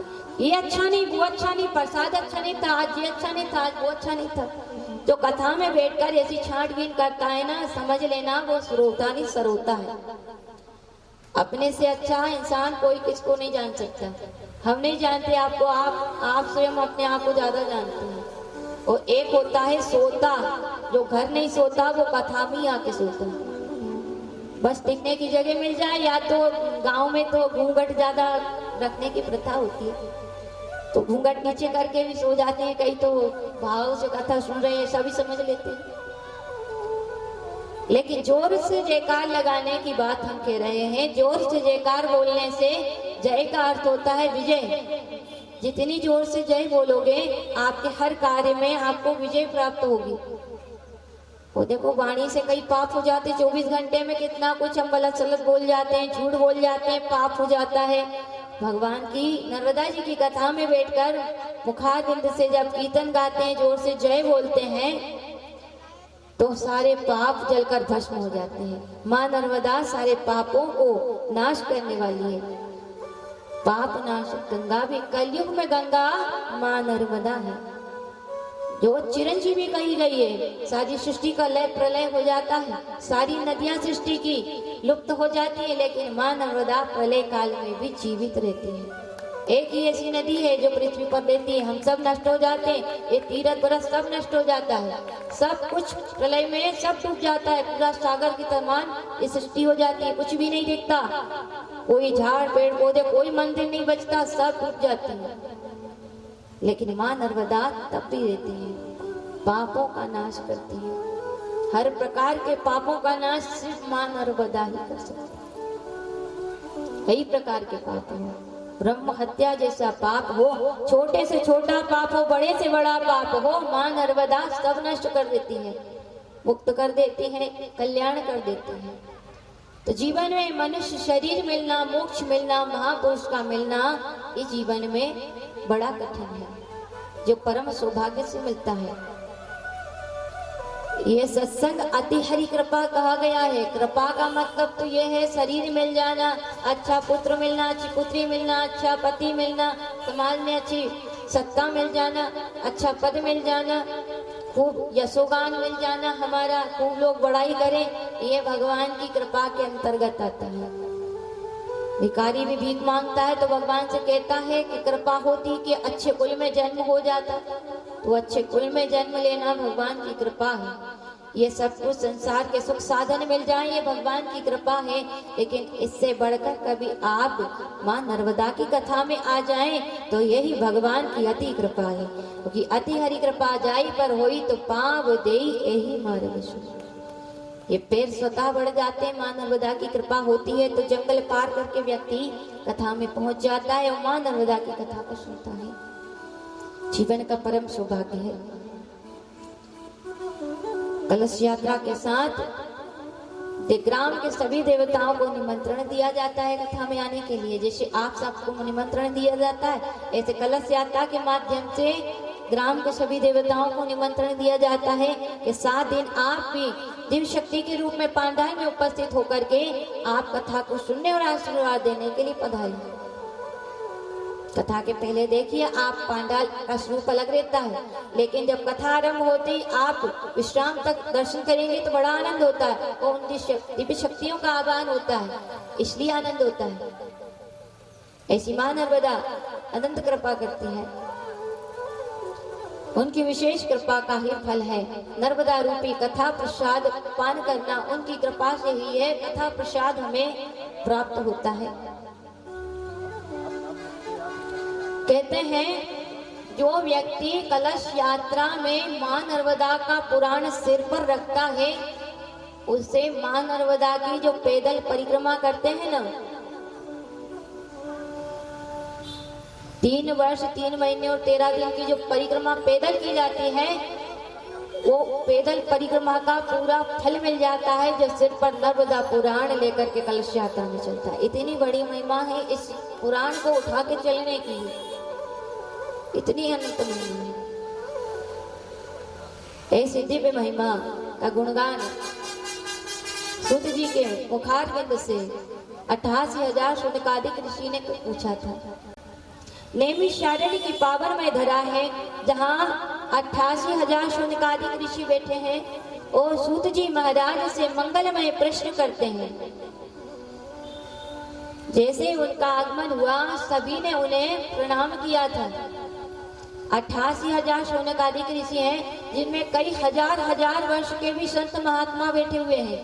ये अच्छा नहीं, वो अच्छा नहीं, प्रसाद अच्छा नहीं था, आज ये अच्छा नहीं था, आज वो अच्छा नहीं था। जो कथा में बैठकर ऐसी छांटबीन करता है ना, समझ लेना वो श्रोता नहीं सरोता है। अपने से अच्छा इंसान कोई किसको नहीं जान सकता। हम नहीं जानते आपको, आप स्वयं अपने आप को ज्यादा जानते हैं। और एक होता है सोता, जो घर नहीं सोता वो कथा में आके सोता है। बस टिकने की जगह मिल जाए, या तो गांव में तो घूंघट ज्यादा रखने की प्रथा होती है, तो घूंघट नीचे करके भी सो जाते हैं। कई तो भाव से कथा सुन रहे हैं, सभी समझ लेते हैं। लेकिन जोर से जयकार लगाने की बात हम कह रहे हैं। जोर से जयकार बोलने से जय का अर्थ होता है विजय। जितनी जोर से जय बोलोगे, आपके हर कार्य में आपको विजय प्राप्त होगी। वो देखो वाणी से कई पाप हो जाते, 24 घंटे में कितना कुछ हम गलत सलत बोल जाते हैं, झूठ बोल जाते हैं, पाप हो जाता है। भगवान की नर्मदा जी की कथा में बैठकर मुखारबिंद से जब कीर्तन गाते हैं, जोर से जय बोलते हैं, तो सारे पाप जलकर भस्म हो जाते हैं। माँ नर्मदा सारे पापों को नाश करने वाली है। पाप नाश गंगा भी, कलयुग में गंगा माँ नर्मदा है, जो चिरंजीवी कही गई है। सारी सृष्टि का लय प्रलय हो जाता है, सारी नदियां सृष्टि की लुप्त हो जाती है, लेकिन माँ नर्मदा प्रलय काल में भी जीवित रहती है। एक ही ऐसी नदी है जो पृथ्वी पर रहती है, हम सब नष्ट हो जाते हैं, ये तीरथ बरस सब नष्ट हो जाता है, सब कुछ प्रलय में सब डूब जाता है, पूरा सागर की समान ये सृष्टि हो जाती है, कुछ भी नहीं दिखता, कोई झाड़ पेड़ पौधे कोई मंदिर नहीं बचता, सब डूब जाते हैं। लेकिन माँ नर्मदा तब भी रहती है, पापों का नाश करती है। हर प्रकार के पापों का नाश सिर्फ माँ नर्मदा ही कर सकती है। कई प्रकार के पाप हो, ब्रह्म हत्या जैसा पाप हो, छोटे से छोटा पाप हो, बड़े से बड़ा पाप हो, माँ नर्मदा सब नष्ट कर देती है, मुक्त कर देती है, कल्याण कर देती है। तो जीवन में मनुष्य शरीर मिलना, मोक्ष मिलना, महापुरुष का मिलना, ये जीवन में बड़ा कठिन है, जो परम सौभाग्य से मिलता है। ये सत्संग अति हरि कृपा कहा गया है। कृपा का मतलब तो ये है शरीर मिल जाना, अच्छा पुत्र मिलना, अच्छी पुत्री मिलना, अच्छा पति मिलना, समाज में अच्छी सत्ता मिल जाना, अच्छा पद मिल जाना, खूब यशोगान मिल जाना, हमारा खूब लोग बड़ाई करें, ये भगवान की कृपा के अंतर्गत आता है। भिखारी भी भीख मांगता है तो भगवान से कहता है कि कृपा होती कि अच्छे कुल में जन्म हो जाता, तो अच्छे कुल में जन्म लेना भगवान की कृपा है। ये सब कुछ संसार के सुख साधन मिल जाए, ये भगवान की कृपा है। लेकिन इससे बढ़कर कभी आप माँ नर्मदा की कथा में आ जाएं तो यही भगवान की अति कृपा है, क्योंकि अति हरि कृपा जाई पर होई तो पाव देई यही मार्ग सुई। ये पैर स्वतः बढ़ जाते हैं, माँ नर्मदा की कृपा होती है तो जंगल पार करके व्यक्ति कथा में पहुंच जाता है और माँ नर्मदा की कथा को सुनता है। जीवन का परम सौभाग्य है। कलश यात्रा के साथ ग्राम के सभी देवताओं को निमंत्रण दिया जाता है कथा में आने के लिए। जैसे आप सबको निमंत्रण दिया जाता है, ऐसे कलश यात्रा के माध्यम से ग्राम के सभी देवताओं को निमंत्रण दिया जाता है कि 7 दिन आप भी दिव्य शक्ति के रूप में पांडाल में उपस्थित होकर के आप कथा को सुनने और आशीर्वाद देने के लिए पधारिए। कथा के पहले देखिए आप पांडाल का स्वरूप अलग रहता है, लेकिन जब कथा आरंभ होती आप विश्राम तक दर्शन करेंगे तो बड़ा आनंद होता है और उन दिव्य शक्तियों का आगान होता है, इसलिए आनंद होता है। ऐसी माँ नर्मदा अनंत कृपा करती है, उनकी विशेष कृपा का ही फल है नर्मदा रूपी कथा प्रसाद पान करना। उनकी कृपा से ही है कथा प्रसाद हमें प्राप्त होता है। कहते हैं जो व्यक्ति कलश यात्रा में माँ नर्मदा का पुराण सिर पर रखता है, उसे माँ नर्मदा की जो पैदल परिक्रमा करते हैं ना, 3 वर्ष 3 महीने और 13 दिन की जो परिक्रमा पैदल की जाती है, वो पैदल परिक्रमा का पूरा फल मिल जाता है जो सिर पर नर्मदा पुराण लेकर के कलश यात्रा में चलता है। इतनी बड़ी महिमा है इस पुराण को उठा के चलने की, इतनी अनंत महिमा है। ऐसी दिव्य महिमा का गुणगान सूत जी के मुखारबिंद से 88,000 शौनकादिक ऋषि ने पूछा था। नैमिषारण्य की पावन में धरा है जहाँ 88,000 शौनकादिक ऋषि बैठे हैं और सूत जी महाराज से मंगलमय प्रश्न करते हैं। जैसे उनका आगमन हुआ सभी ने उन्हें प्रणाम किया था। 88,000 शौनकादिक ऋषि हैं जिनमें कई हजार वर्ष के भी संत महात्मा बैठे हुए हैं,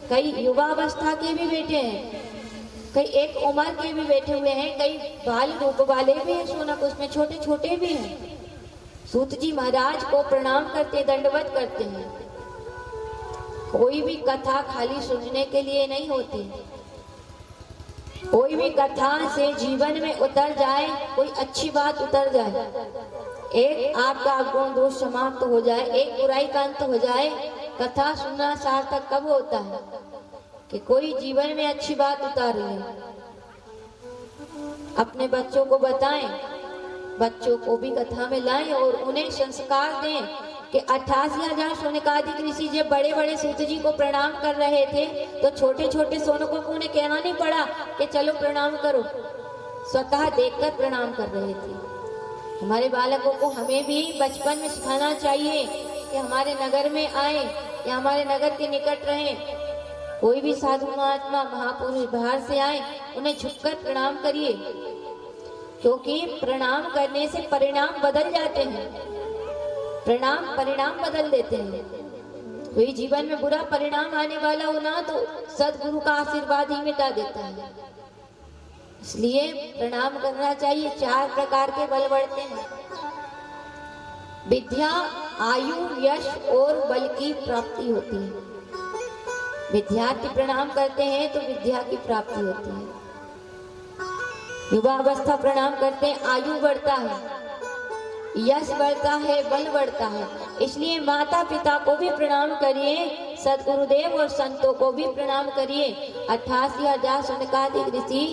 कई युवावस्था के भी बैठे हैं, कई एक उम्र के भी बैठे हुए हैं, कई बाल रूप वाले भी हैं, शौनक उसमें छोटे छोटे भी हैं। सूत जी महाराज को प्रणाम करते दंडवत करते हैं। कोई भी कथा खाली सुनने के लिए नहीं होती, कोई भी कथा से जीवन में उतर जाए, कोई अच्छी बात उतर जाए, एक आपका गुण दोष समाप्त हो जाए, एक बुराई का अंत हो जाए, कथा सुनना सार्थक कब होता है कि कोई जीवन में अच्छी बात उतार ले, अपने बच्चों को बताएं, बच्चों को भी कथा में लाएं और उन्हें संस्कार दें कि 88,000 शौनकादिक ऋषि जब बड़े बड़े सूत जी को प्रणाम कर रहे थे तो छोटे छोटे शौनकों को उन्हें कहना नहीं पड़ा कि चलो प्रणाम करो, स्वतः देखकर प्रणाम कर रहे थे। हमारे बालकों को हमें भी बचपन में सिखाना चाहिए कि हमारे नगर में आए या हमारे नगर के निकट रहें, कोई भी साधु महात्मा महापुरुष बाहर से आए उन्हें झुककर प्रणाम करिए, क्योंकि प्रणाम करने से परिणाम बदल जाते हैं, प्रणाम परिणाम बदल देते हैं। कोई जीवन में बुरा परिणाम आने वाला हो ना तो सदगुरु का आशीर्वाद ही मिटा देता है, इसलिए प्रणाम करना चाहिए। 4 प्रकार के बल बढ़ते हैं, विद्या, आयु, यश और बल की प्राप्ति होती है। विद्यार्थी प्रणाम करते हैं तो विद्या की प्राप्ति होती है, युवा अवस्था प्रणाम करते हैं, आयु बढ़ता है, यश बढ़ता है, बल बढ़ता है। इसलिए माता पिता को भी प्रणाम करिए, सदगुरुदेव और संतों को भी प्रणाम करिए। 88,000 शौनकादिक ऋषि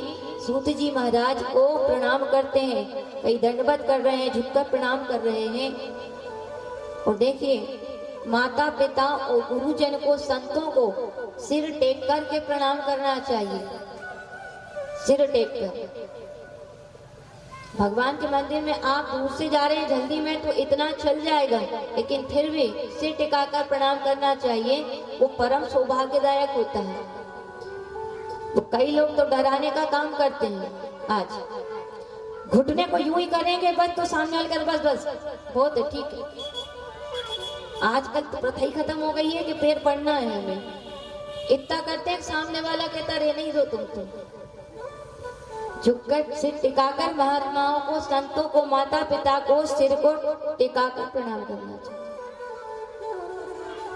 सूत जी महाराज को प्रणाम करते हैं, कई दंडवत कर रहे हैं, झुककर प्रणाम कर रहे हैं। और देखिए, माता पिता और गुरुजन को, संतों को सिर टेक करके प्रणाम करना चाहिए, सिर टेक कर। भगवान के मंदिर में आप दूर से जा रहे हैं जल्दी में तो इतना चल जाएगा, लेकिन फिर भी सिर टिकाकर प्रणाम करना चाहिए, वो परम सौभाग्यदायक होता है। तो कई लोग तो डराने का काम करते हैं, आज घुटने को यूं ही करेंगे बस, तो सामने वाले कर बस बस बहुत है, ठीक है। आजकल तो प्रथा ही खत्म हो गई है कि पैर पड़ना है हमें, इतना करते हैं सामने वाला कहता रहे नहीं दो तुम तो। झुककर सिर टिकाकर महात्माओं को, संतों को, माता पिता को सिर को टिकाकर प्रणाम करना चाहिए।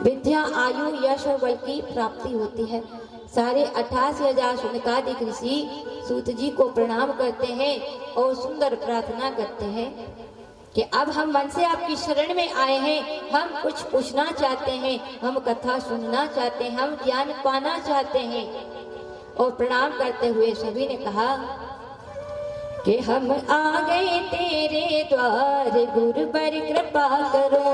विद्या, आयु, यश और बल की प्राप्ति होती है। सारे 88,000 शौनकादिक ऋषि सूत जी को प्रणाम करते हैं और सुंदर प्रार्थना करते हैं कि अब हम मन से आपकी शरण में आए हैं, हम कुछ पूछना चाहते हैं, हम कथा सुनना चाहते हैं, हम ज्ञान पाना चाहते हैं। और प्रणाम करते हुए सभी ने कहा कि हम आ गए तेरे द्वार, गुरुवर कृपा करो।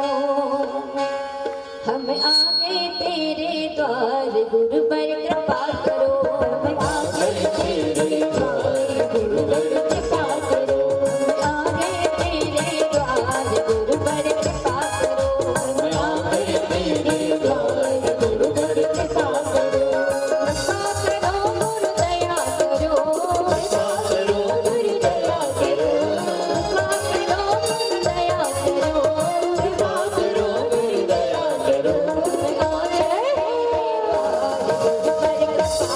हम आ गए तेरे द्वार, गुरुवर कृपा करो। हम आ गए तेरे द्वार, गुरुवर कृपा करो। आ गए तेरे द्वार, गुरुवर कृपा करो। हम आ गए तेरे द्वार, गुरुवर कृपा करो। कृपा करो गुरु दया करो, कृपा करो गुरु दया करो, कृपा करो गुरु दया करो, कृपा करो गुरु दया करो। आ गए गुरुवर कृपा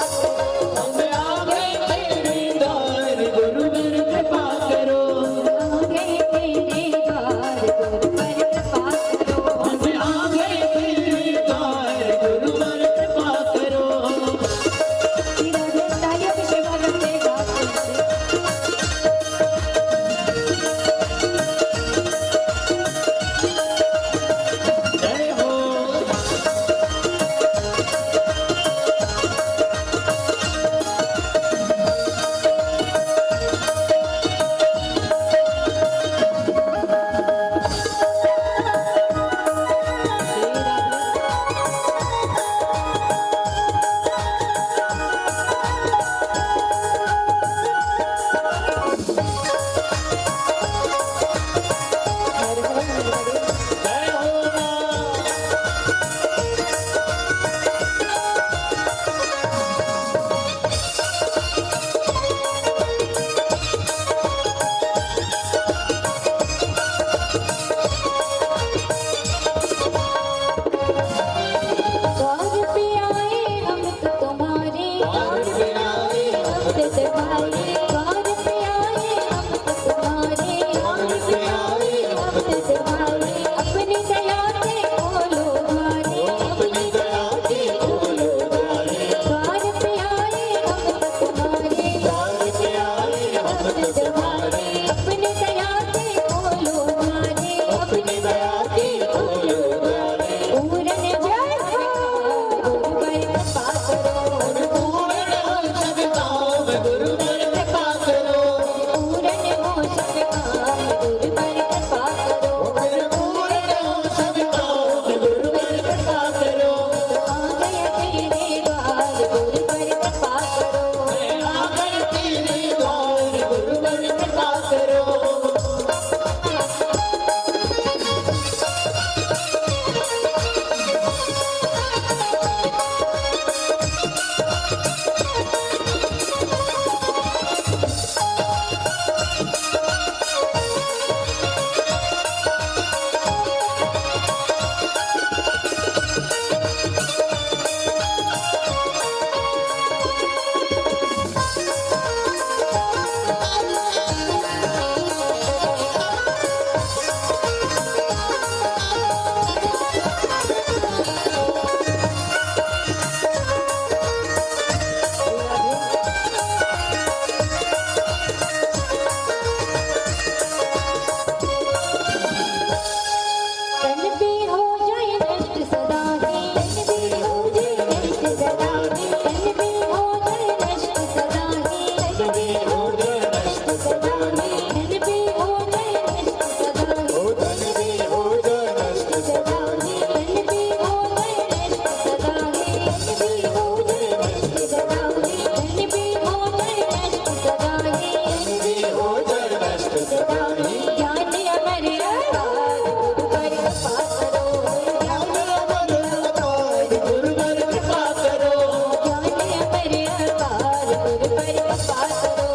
कृपा करो,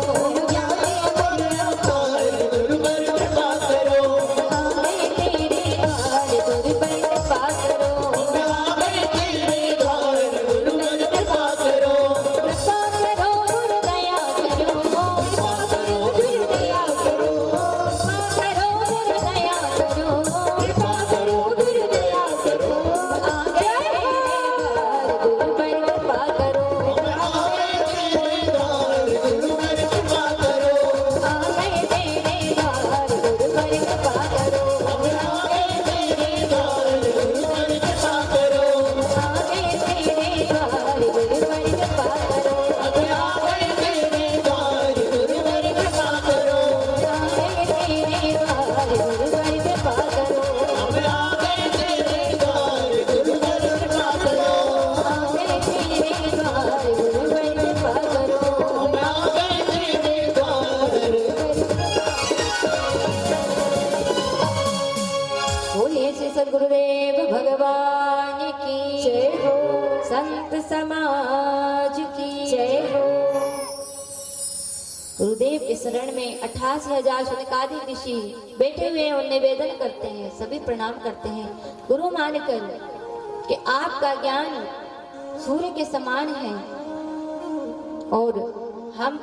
ज्ञानी गुरु अवतार गुरुवर कृपा करो, आए तेरे द्वार गुरुवर कृपा करो, आए तेरे द्वार गुरुवर कृपा करो, कृपा करो गुरु दया करो, कृपा करो गुरु दया करो, कृपा करो गुरु दया करो, कृपा करो गुरु दया करो, आगे तेरे द्वार गुरुवर कृपा करो, आए तेरे द्वार गुरुवर कृपा करो, आगे तेरे द्वार गुरुवर कृपा करो, आए तेरे द्वार गुरुवर कृपा करो, आगे तेरे द्वार गुरुवर कृपा करो, आए तेरे द्वार गुरुवर कृपा करो, आगे तेरे द्वार गुरुवर कृपा करो, आए तेरे द्वार गुरुवर कृपा करो, आगे तेरे द्वार गुरुवर कृपा करो, आए तेरे द्वार। बोलिए श्री सद्गुरुदेव भगवान की जय हो, संत समाज की जय हो। गुरुदेव के शरण में 88,000 शतकाधिक ऋषि बैठे हुए हैं और निवेदन करते हैं, सभी प्रणाम करते हैं गुरु मानकर कि आपका ज्ञान सूर्य के समान है और हम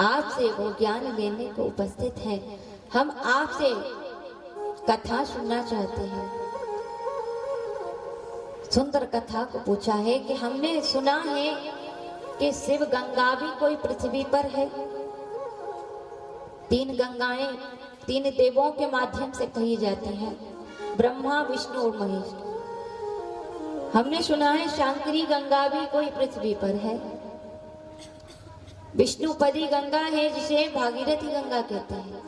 आपसे वो ज्ञान लेने को उपस्थित हैं। हम आपसे कथा सुनना चाहते हैं। सुंदर कथा को पूछा है कि हमने सुना है कि शिव गंगा भी कोई पृथ्वी पर है। 3 गंगाएं 3 देवों के माध्यम से कही जाती हैं, ब्रह्मा विष्णु और महेश। हमने सुना है शांकरी गंगा भी कोई पृथ्वी पर है। विष्णुपदी गंगा है जिसे भागीरथी गंगा कहते हैं,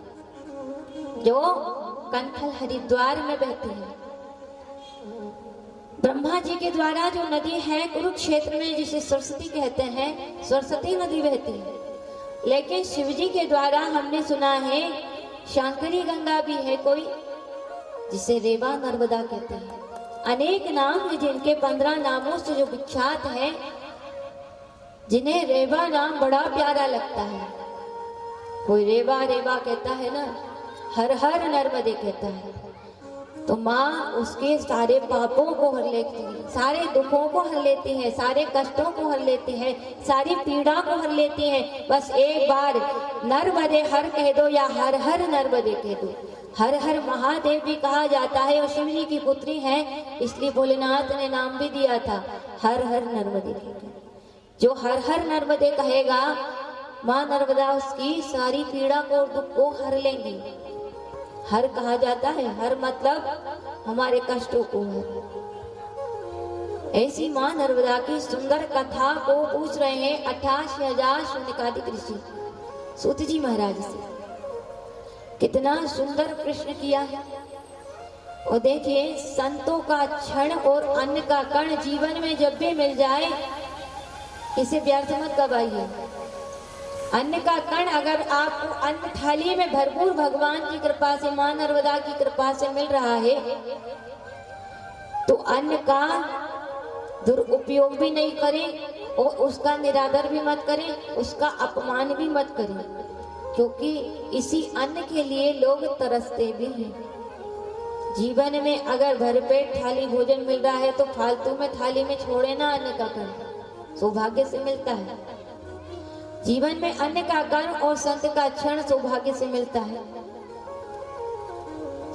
जो कंथल हरिद्वार में बहती है। ब्रह्मा जी के द्वारा जो नदी है कुरुक्षेत्र में जिसे सरस्वती कहते हैं, सरस्वती नदी बहती है। लेकिन शिव जी के द्वारा हमने सुना है शांकरी गंगा भी है कोई, जिसे रेवा नर्मदा कहते हैं। अनेक नाम हैं जिनके 15 नामों से जो विख्यात है, जिन्हें रेवा नाम बड़ा प्यारा लगता है। कोई रेवा रेवा कहता है ना, हर हर नर्मदे कहता है, तो माँ उसके सारे पापों को हर लेती है, सारे दुखों को हर लेती है, सारे कष्टों को हर लेती है, सारी पीड़ा को हर लेती है। बस एक बार नर्मदे हर कह दो या हर हर नर्मदे कह दो। हर हर महादेव भी कहा जाता है और शिव जी की पुत्री है, इसलिए भोलेनाथ ने नाम भी दिया था हर हर नर्मदे। जो हर हर नर्मदे कहेगा, माँ नर्मदा उसकी सारी पीड़ा को और दुख को हर लेंगी। हर कहा जाता है, हर मतलब हमारे कष्टों को हर। ऐसी माँ नर्मदा की सुंदर कथा को पूछ रहे हैं 88,000 शून्यकादिक ऋषि सूत जी महाराज से। कितना सुंदर प्रश्न किया है। और देखिए, संतों का क्षण और अन्न का कण जीवन में जब भी मिल जाए, इसे व्यर्थ मत गवाइए। अन्न का कण अगर आपको अन्न थाली में भरपूर भगवान की कृपा से, मां नर्मदा की कृपा से मिल रहा है, तो अन्न का दुरुपयोग भी नहीं करें और उसका निरादर भी मत करें, उसका अपमान भी मत करें, क्योंकि इसी अन्न के लिए लोग तरसते भी हैं। जीवन में अगर भरपेट थाली भोजन मिल रहा है तो फालतू में थाली में छोड़े ना अन्न का कण, सौभाग्य से मिलता है। जीवन में अन्न का कण और संत का क्षण सौभाग्य से मिलता है।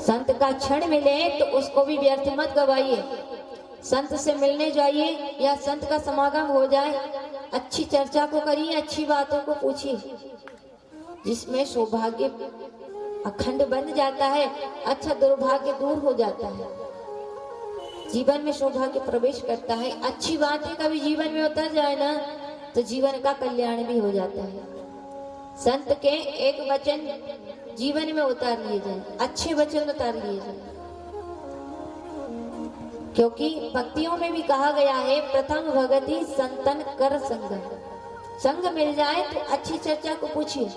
संत का क्षण मिले तो उसको भी व्यर्थ मत गवाइए। संत से मिलने जाइए या संत का समागम हो जाए, अच्छी चर्चा को करिए, अच्छी बातों को पूछिए, जिसमें सौभाग्य अखंड बन जाता है, अच्छा दुर्भाग्य दूर हो जाता है, जीवन में सौभाग्य प्रवेश करता है। अच्छी बातें कभी जीवन में उतर जाए ना, तो जीवन का कल्याण भी हो जाता है। संत के एक वचन जीवन में उतार लिए जाए, अच्छे वचन उतार लिए जाए, क्योंकि भक्तियों में भी कहा गया है, प्रथम भगति संतन कर संग। संग मिल जाए तो अच्छी चर्चा को पूछिए।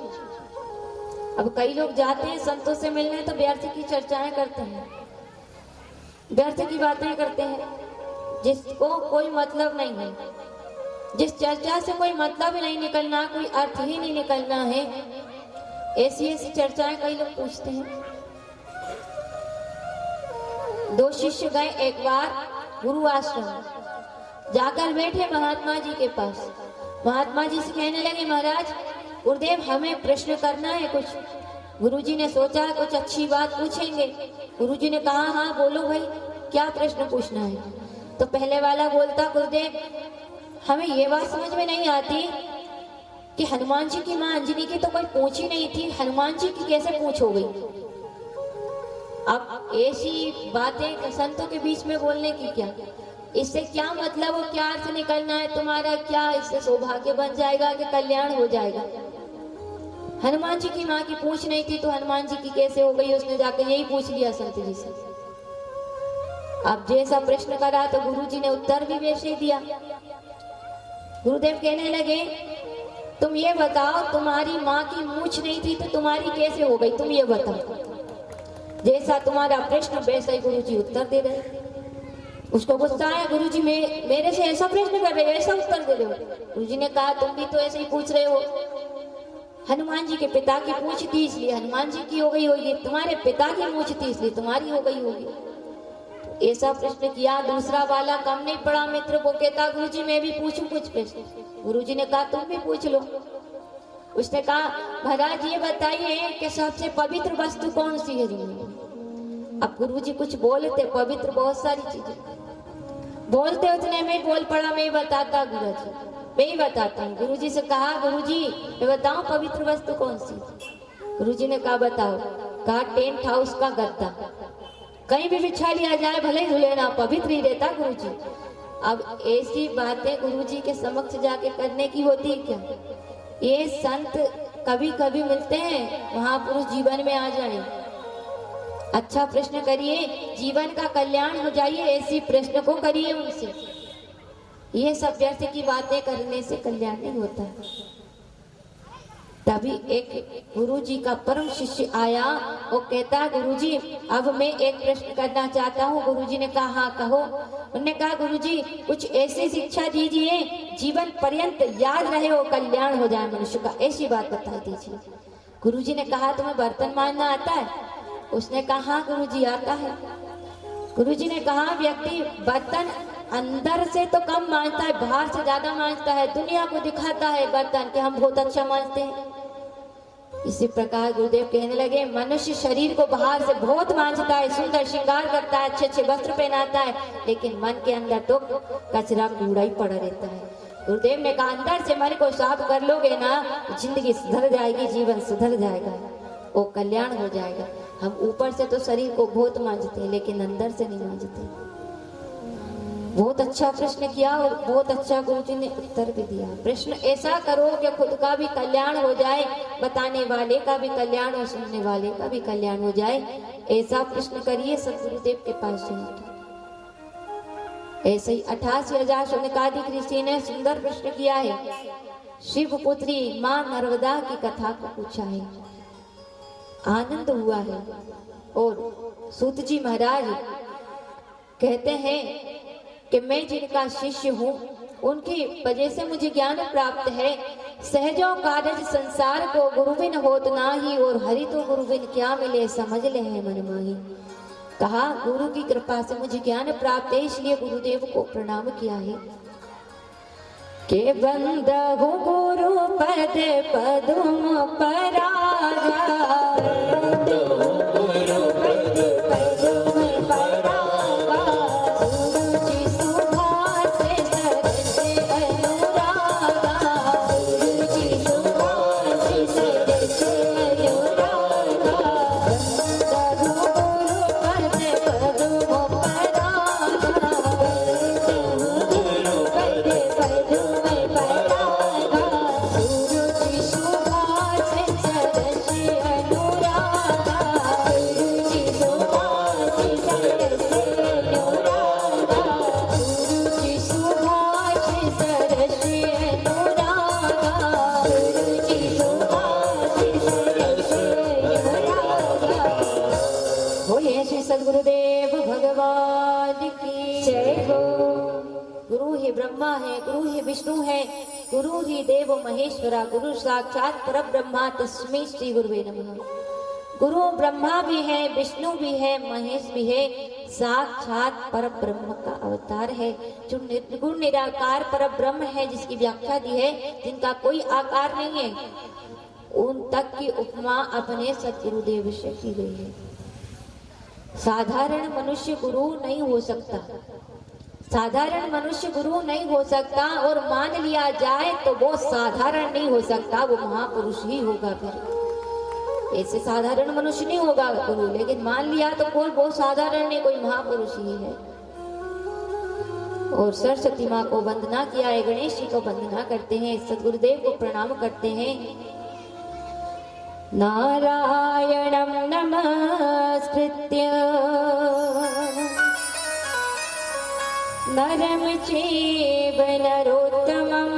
अब कई लोग जाते हैं संतों से मिलने तो व्यर्थ की चर्चाएं करते हैं, व्यर्थ की बातें करते हैं, जिसको कोई मतलब नहीं है। जिस चर्चा से कोई मतलब ही नहीं निकलना, कोई अर्थ ही नहीं निकलना है, ऐसी ऐसी चर्चाएं कई लोग पूछते हैं। दो शिष्य गए एक बार गुरु आश्रम, जाकर बैठे महात्मा जी के पास। महात्मा जी से कहने लगे, महाराज गुरुदेव हमें प्रश्न करना है कुछ। गुरुजी ने सोचा कुछ अच्छी बात पूछेंगे। गुरुजी ने कहा, हाँ बोलो भाई, क्या प्रश्न पूछना है। तो पहले वाला बोलता, गुरुदेव हमें ये बात समझ में नहीं आती कि हनुमान जी की माँ अंजनी की तो कोई पूछ ही नहीं थी, हनुमान जी की कैसे पूछ हो गई। अब ऐसी बातें संतों के बीच में बोलने की क्या, इससे क्या मतलब और क्या अर्थ निकलना है तुम्हारा, क्या इससे सौभाग्य बन जाएगा कि कल्याण हो जाएगा। हनुमान जी की माँ की पूछ नहीं थी तो हनुमान जी की कैसे हो गई, उसने जाकर यही पूछ लिया संत जी से। अब जैसा प्रश्न करा तो गुरुजी ने उत्तर भी वैसे ही दिया। गुरुदेव कहने लगे, तुम ये बताओ तुम्हारी माँ की मूछ नहीं थी तो तुम्हारी कैसे हो गई, तुम ये बताओ। जैसा तुम्हारा प्रश्न वैसा ही गुरुजी उत्तर दे रहे। उसको गुस्सा आया, गुरुजी मेरे से ऐसा प्रश्न कर रहे हो, ऐसा उत्तर दे रहे हो। गुरुजी ने कहा, तुम भी तो ऐसे ही पूछ रहे हो। हनुमान जी के पिता की पूछ थी इसलिए हनुमान जी की हो गई होगी, तुम्हारे पिता की पूछ थी इसलिए तुम्हारी हो गई होगी। ऐसा प्रश्न किया। दूसरा वाला कम नहीं पड़ा मित्र, वो कहता, गुरुजी मैं भी पूछूं कुछ प्रश्न। गुरुजी ने कहा, तुम भी पूछ लो। उसने कहा, महाराज ये बताइए कि सबसे पवित्र वस्तु कौन सी है दुनिया में। अब गुरुजी कुछ बोलते, पवित्र बहुत सारी चीजें बोलते, उतने में बोल पड़ा, मैं बताता गुरुजी, मैं ही बताता हूँ। गुरुजी से कहा, गुरुजी मैं बताऊं पवित्र वस्तु कौन सी। गुरुजी ने कहा, बताओ। कहा, टेंट हाउस का गद्दा, कहीं भी बिछा लिया जाए भले ही धुले ना, पवित्र ही रहता गुरुजी। अब ऐसी बातें गुरुजी के समक्ष जाके करने की होती है क्या। ये संत कभी कभी मिलते हैं, महापुरुष जीवन में आ जाए, अच्छा प्रश्न करिए, जीवन का कल्याण हो जाइए, ऐसी प्रश्न को करिए उनसे। ये सब व्यर्थ की बातें करने से कल्याण नहीं होता है। तभी एक गुरुजी का परम शिष्य आया और कहता, गुरुजी अब मैं एक प्रश्न करना चाहता हूँ। गुरुजी ने कहा, हाँ कहो। उन्होंने कहा, गुरुजी कुछ ऐसी शिक्षा दीजिए जीवन पर्यंत याद रहे और कल्याण हो जाए मनुष्य का, ऐसी बात बता दीजिए। गुरुजी ने कहा, तुम्हें बर्तन मांजना आता है। उसने कहा, हाँ गुरुजी आता है। गुरुजी ने कहा, व्यक्ति बर्तन अंदर से तो कम मांजता है, बाहर से ज्यादा मांजता है, दुनिया को दिखाता है बर्तन कि हम बहुत अच्छा मांजते हैं। इसी प्रकार गुरुदेव कहने लगे, मनुष्य शरीर को बाहर से बहुत मांजता है, सुंदर श्रृंगार करता है, अच्छे अच्छे वस्त्र पहनाता है, लेकिन मन के अंदर तो कचरा कूड़ा ही पड़ा रहता है। गुरुदेव ने कहा, अंदर से मन को साफ कर लोगे ना, जिंदगी सुधर जाएगी, जीवन सुधर जाएगा, वो कल्याण हो जाएगा। हम ऊपर से तो शरीर को बहुत मांजते हैं लेकिन अंदर से नहीं मांजते। बहुत अच्छा प्रश्न किया और बहुत अच्छा गुरुजी ने उत्तर भी दिया। प्रश्न ऐसा करो कि खुद का भी कल्याण हो जाए, बताने वाले का भी कल्याण और सुनने वाले का भी कल्याण हो जाए, ऐसा प्रश्न करिए। सतगुरुदेव के पास जाइए। ऐसे ही 88,000 शौनकादिक ऋषि ने सुंदर प्रश्न किया है। शिव पुत्री माँ नर्मदा की कथा को पूछा है, आनंद हुआ है। और सूत जी महाराज कहते हैं कि मैं जिनका शिष्य हूँ उनकी वजह से मुझे ज्ञान प्राप्त है। सहजो कारज संसार को गुरुबिन होत नाही, और हरि तो गुरुबिन क्या मिले समझ ले है मन माही। कहा, गुरु की कृपा से मुझे ज्ञान प्राप्त है, इसलिए गुरुदेव को प्रणाम किया है। के बंदहु गुरु पद पदुम परागा, ब्रह्मा है, गुरु ही विष्णु है, गुरु ही देव महेश्वरा, गुरु साक्षात परब्रह्मा तस्मै श्री गुरुवे नमः। गुरु ब्रह्मा भी है, विष्णु भी है, महेश भी है, साक्षात परब्रह्म का अवतार है, जो निर्गुण निराकार परब्रह्म है, जिसकी व्याख्या दी है, जिनका कोई आकार नहीं है, उन तक की उपमा अपने सतगुरुदेव से की गई है। साधारण मनुष्य गुरु नहीं हो सकता, साधारण मनुष्य गुरु नहीं हो सकता, और मान लिया जाए तो वो साधारण नहीं हो सकता, वो महापुरुष ही होगा। फिर ऐसे साधारण मनुष्य नहीं होगा गुरु, लेकिन मान लिया तो कोई बहुत साधारण नहीं, कोई महापुरुष ही है। और सरस्वती माँ को वंदना किया है, गणेश जी को वंदना करते हैं, सदगुरुदेव को प्रणाम करते हैं। नारायणं नमस्कृत्य नरं चैव नरोत्तमम्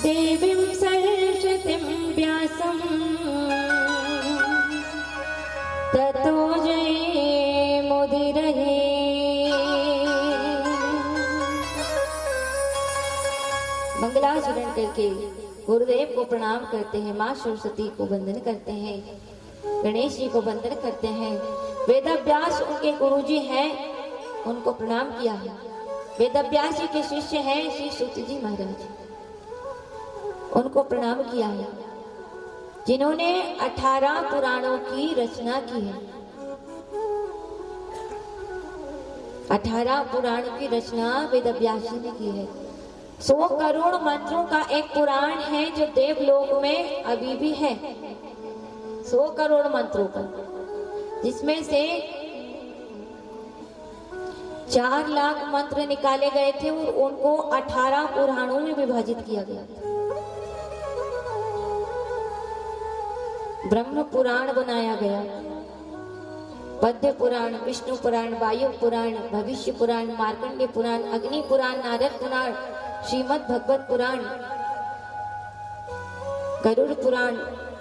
देवीं सरस्वतीं व्यासं ततो जयमुदीरये। मंगलाचरण करके गुरुदेव को प्रणाम करते हैं, माँ सरस्वती को वंदन करते हैं, गणेश जी को वंदन करते हैं। वेदव्यास उनके गुरुजी हैं, उनको प्रणाम किया है। वेदव्यास जी के शिष्य हैं श्री सूत जी महाराज, उनको प्रणाम किया है, जिन्होंने 18 पुराणों की रचना की है। 18 पुराण की रचना वेदव्यास जी ने की है। 100 करोड़ मंत्रों का एक पुराण है जो देवलोक में अभी भी है। 100 करोड़ मंत्रों का, जिसमें से 4 लाख मंत्र निकाले गए थे और उनको 18 पुराणों में विभाजित किया गया था। ब्रह्म पुराण बनाया गया, पद्य पुराण, विष्णु पुराण, वायु पुराण, भविष्य पुराण, मार्कंडेय पुराण, अग्नि पुराण, नारद पुराण, श्रीमद् भगवत पुराण, गरुड़ पुराण,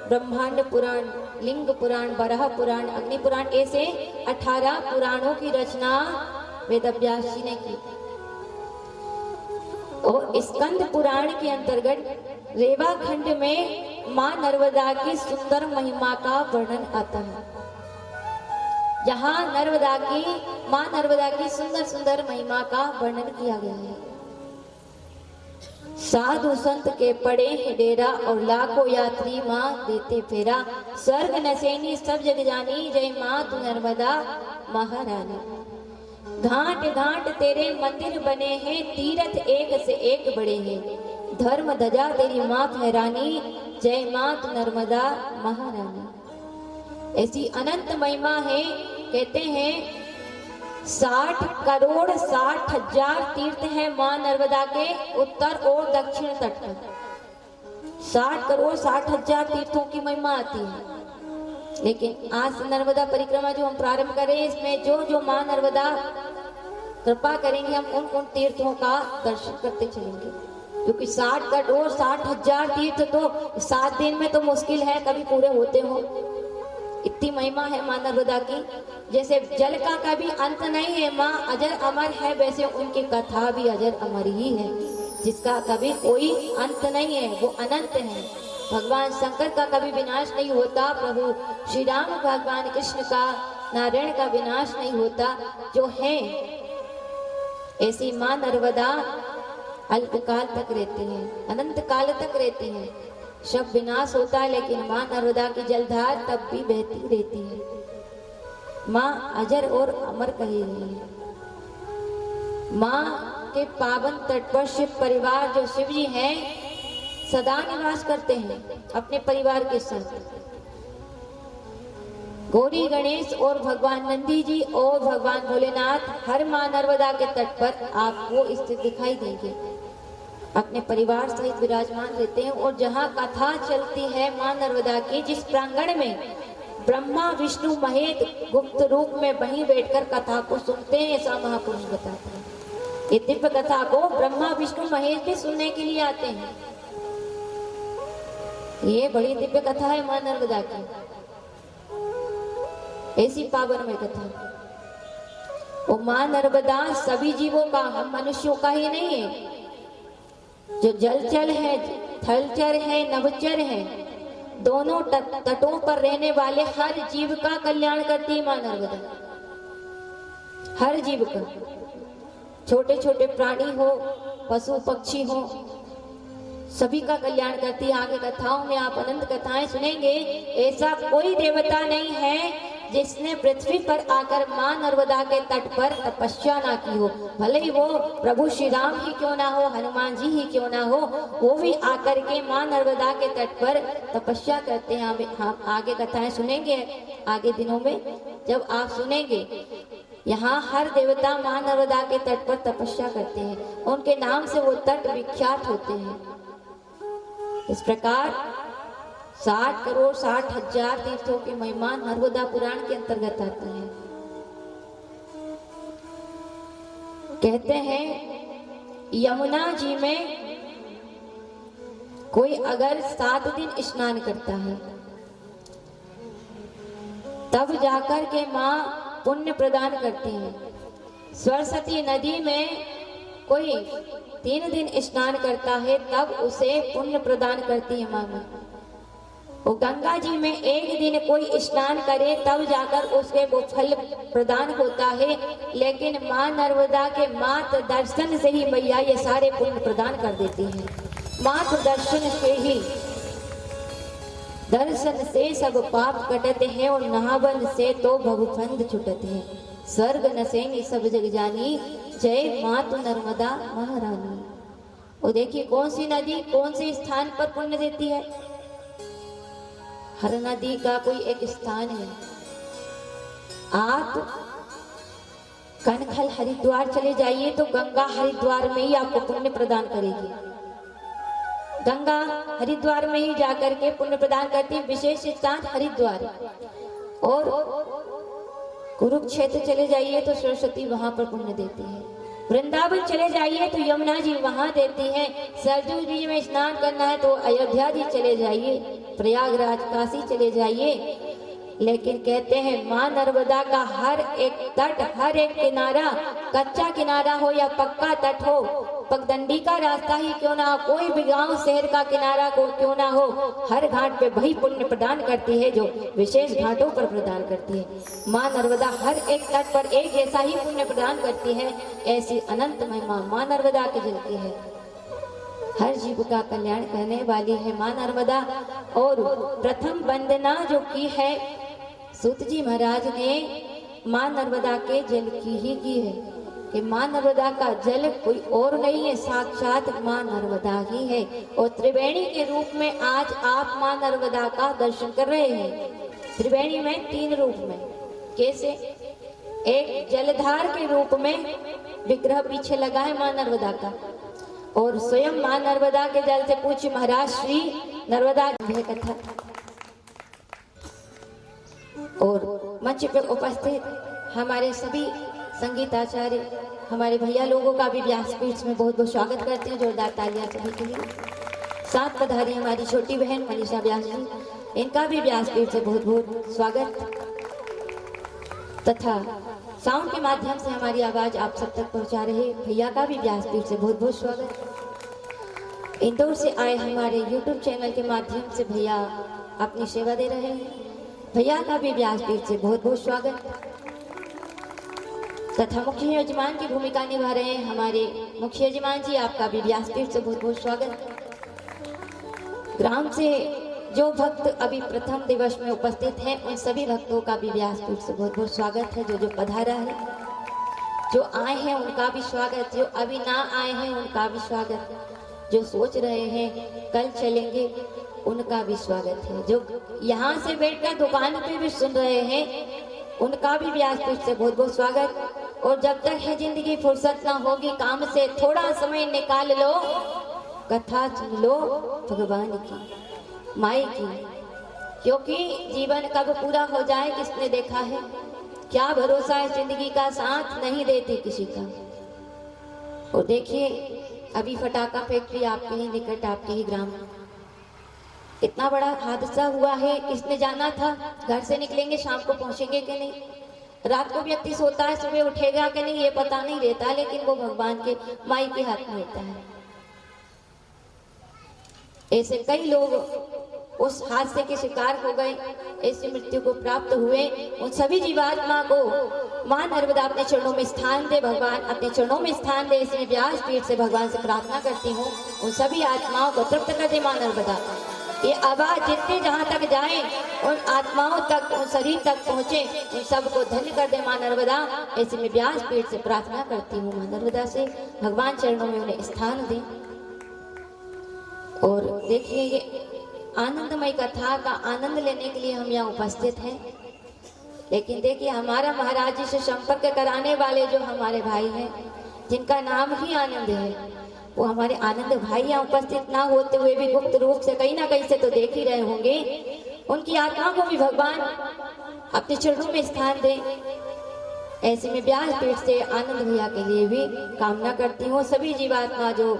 ब्रह्मांड पुराण, लिंग पुराण, बराह पुराण, अग्नि पुराण, ऐसे 18 पुराणों की रचना वेदव्यास जी ने की। और स्कंद पुराण के अंतर्गत रेवा खंड में माँ नर्मदा की सुंदर महिमा का वर्णन आता है। जहाँ माँ नर्मदा की सुंदर सुंदर महिमा का वर्णन किया गया है। साधु संत के पड़े हैं डेरा और लाखों यात्री माँ देते फेरा, स्वर्ग नसैनी सब जग जानी, जय माँ तू नर्मदा महारानी। घाट घाट तेरे मंदिर बने हैं, तीर्थ एक से एक बड़े हैं, धर्म ध्वजा तेरी माँ फहरानी, जय माँ तू नर्मदा महारानी। ऐसी अनंत महिमा है। कहते हैं 60 करोड़ 60 हजार तीर्थ है माँ नर्मदा के उत्तर और दक्षिण तट पर। 60 करोड़ 60 हजार तीर्थों की महिमा आती है। लेकिन आज नर्मदा परिक्रमा जो हम प्रारंभ करें, इसमें जो जो माँ नर्मदा कृपा करेंगे, हम उन तीर्थों का दर्शन करते चलेंगे, क्योंकि 60 करोड़ 60 हजार तीर्थ तो 7 दिन में तो मुश्किल है कभी पूरे होते हो। इतनी महिमा है माँ नर्मदा की। जैसे जल का कभी अंत नहीं है, माँ अजर अमर है, वैसे उनकी कथा भी अजर अमर ही है, जिसका कभी कोई अंत नहीं है, वो अनंत है। भगवान शंकर का कभी विनाश नहीं होता, प्रभु श्री राम भगवान कृष्ण का, नारायण का विनाश नहीं होता। जो है ऐसी माँ नर्मदा अल्पकाल तक रहती है, अनंत काल तक रहती है। सब विनाश होता है, लेकिन माँ नर्मदा की जलधार तब भी बहती रहती है। माँ अजर और अमर कही गई है। माँ के पावन तट पर शिव परिवार, जो शिव जी हैं, सदा निवास करते हैं अपने परिवार के साथ। गौरी गणेश और भगवान नंदी जी और भगवान भोलेनाथ हर माँ नर्मदा के तट पर आपको स्थित दिखाई देंगे, अपने परिवार सहित विराजमान रहते हैं। और जहाँ कथा चलती है माँ नर्मदा की, जिस प्रांगण में ब्रह्मा विष्णु महेश गुप्त रूप में वहीं बैठकर कथा को सुनते हैं, ऐसा महापुरुष बताते हैं। ये दिव्य कथा को ब्रह्मा विष्णु महेश भी सुनने के लिए आते हैं। ये बड़ी दिव्य कथा है माँ नर्मदा की, ऐसी पावन में कथा। वो माँ नर्मदा सभी जीवों का, हम मनुष्यों का ही नहीं है। जो जलचर है, थलचर है, नभचर है, दोनों तटों पर रहने वाले हर जीव का कल्याण करती है माँ नर्मदा। हर जीव का, छोटे छोटे प्राणी हो, पशु पक्षी हो, सभी का कल्याण करती है। आगे कथाओं में आप अनंत कथाएं सुनेंगे। ऐसा कोई देवता नहीं है जिसने पृथ्वी पर आकर मां नर्मदा के तट पर तपस्या ना की हो। भले ही वो प्रभु श्री राम ही क्यों ना हो, हनुमान जी ही क्यों ना हो, वो भी आकर के मां नर्मदा के तट पर तपस्या करते हैं। हम आगे कथाएं सुनेंगे आगे दिनों में, जब आप सुनेंगे। यहाँ हर देवता मां नर्मदा के तट पर तपस्या करते हैं, उनके नाम से वो तट विख्यात होते हैं। इस प्रकार 60 करोड़ 60 हजार तीर्थों की महिमा नर्मदा पुराण के अंतर्गत आती है। कहते हैं यमुना जी में कोई अगर 7 दिन स्नान करता है तब जाकर के मां पुण्य प्रदान करती है। सरस्वती नदी में कोई 3 दिन स्नान करता है तब उसे पुण्य प्रदान करती है मां। वो गंगा जी में 1 दिन कोई स्नान करे तब जाकर उसके वो फल प्रदान होता है। लेकिन मां नर्मदा के मात्र दर्शन से ही मैया ये सारे पुण्य प्रदान कर देती है। मात्र दर्शन से ही, दर्शन से सब पाप कटते हैं और नहावन से तो भवफंद छुटते हैं। स्वर्ग नसेनी सब जग जानी, जय मातु नर्मदा महारानी। और देखिए कौन सी नदी कौन से स्थान पर पुण्य देती है। हर नदी का कोई एक स्थान है। आप कनखल हरिद्वार चले जाइए तो गंगा हरिद्वार में ही आपको पुण्य प्रदान करेगी। गंगा हरिद्वार में ही जाकर के पुण्य प्रदान करती है। विशेष स्थान हरिद्वार। और कुरुक्षेत्र चले जाइए तो सरस्वती वहां पर पुण्य देती है। वृंदावन चले जाइए तो यमुना जी वहां देती है। सरजू जी में स्नान करना है तो अयोध्या जी चले जाइए, प्रयागराज काशी चले जाइए। लेकिन कहते हैं मां नर्मदा का हर एक तट, हर एक किनारा, कच्चा किनारा हो या पक्का तट हो, पगडंडी का रास्ता ही क्यों ना हो, कोई भी गांव शहर का किनारा को क्यों ना हो, हर घाट पे वही पुण्य प्रदान करती है जो विशेष घाटों पर प्रदान करती है। मां नर्मदा हर एक तट पर एक जैसा ही पुण्य प्रदान करती है। ऐसी अनंत महिमा मां नर्मदा की जलती है। हर जीव का कल्याण करने वाली है मां नर्मदा। और प्रथम वंदना जो की है सूत जी महाराज ने मां नर्मदा के जल की ही की है कि मां नर्मदा का जल कोई और नहीं है, साक्षात मां नर्मदा ही है। और त्रिवेणी के रूप में आज आप मां नर्मदा का दर्शन कर रहे हैं। त्रिवेणी में 3 रूप में। कैसे? एक जलधार के रूप में विग्रह पीछे लगा है मां नर्मदा का, और स्वयं मां नर्मदा के जल से पूछे महाराज श्री नर्मदा कथा। और मंच पर उपस्थित हमारे सभी संगीताचार्य, हमारे भैया लोगों का भी व्यासपीठ में बहुत बहुत स्वागत करते हैं। जोरदार तालियां सभी के लिए। साथ पधारी हमारी छोटी बहन मनीषा व्यास जी, इनका भी व्यासपीठ से बहुत बहुत स्वागत। तथा साउंड के माध्यम से हमारी आवाज आप सब तक पहुंचा रहे भैया का भी व्यासपीठ से बहुत बहुत स्वागत। इंदौर से आए हमारे YouTube चैनल के माध्यम से भैया अपनी सेवा दे रहे हैं, भैया का भी व्यासपीठ से बहुत बहुत स्वागत। तथा मुख्य यजमान की भूमिका निभा रहे हैं हमारे मुख्य यजमान जी, आपका भी व्यासपीठ से बहुत बहुत स्वागत। ग्राम से जो भक्त अभी प्रथम दिवस में उपस्थित हैं उन सभी भक्तों का भी व्यासपीठ से बहुत बहुत स्वागत है। जो पधारा है, जो आए हैं उनका भी स्वागत, जो अभी ना आए हैं उनका भी स्वागत, जो सोच रहे हैं कल चलेंगे उनका भी स्वागत है, जो यहाँ से बैठकर दुकान पे भी सुन रहे हैं उनका भी व्यासपीठ से बहुत बहुत स्वागत। और जब तक है जिंदगी फुर्सत ना होगी काम से, थोड़ा समय निकाल लो, कथा सुन लो भगवान की, माई की, क्योंकि जीवन कब पूरा हो जाए किसने देखा है। क्या भरोसा है, जिंदगी का साथ नहीं देती किसी का। और देखिए अभी फटाका फैक्ट्री आपके ही निकट, आपके ही ग्राम, इतना बड़ा हादसा हुआ है, किसने जाना था घर से निकलेंगे शाम को पहुंचेंगे कि नहीं। रात को व्यक्ति सोता है, सुबह उठेगा कि नहीं ये पता नहीं रहता, लेकिन वो भगवान के माई के हाथ में होता है। ऐसे कई लोग उस हादसे के शिकार हो गए, ऐसी मृत्यु को प्राप्त हुए। उन सभी जीवात्मा को मां नर्मदा अपने चरणों में स्थान दे, भगवान अपने चरणों में स्थान दे। इसलिए व्यास पीठ से भगवान से प्रार्थना करती हूँ, उन सभी आत्माओं को तृप्त कर दे मां नर्मदा। ये आवाज जितने जहाँ तक जाए, उन आत्माओं तक, उन शरीर तक पहुँचे, उन सबको धन्य कर दे मां नर्मदा। ऐसे में व्यास पीठ से प्रार्थना करती हूँ मां नर्मदा से, भगवान चरणों में उन्हें स्थान दे। और देखिए, ये आनंदमय कथा का आनंद लेने के लिए हम यहाँ उपस्थित हैं। लेकिन देखिए, हमारा महाराज जी से संपर्क कराने वाले जो हमारे भाई हैं, जिनका नाम ही आनंद है, वो हमारे आनंद भाई यहाँ उपस्थित ना होते हुए भी गुप्त रूप से कहीं ना कहीं से तो देख ही रहे होंगे। उनकी आत्मा को भी भगवान अपने चरणों में स्थान दे। ऐसे में व्यास पीठ से आनंद भैया के लिए भी कामना करती हूँ। सभी जीवात्मा जो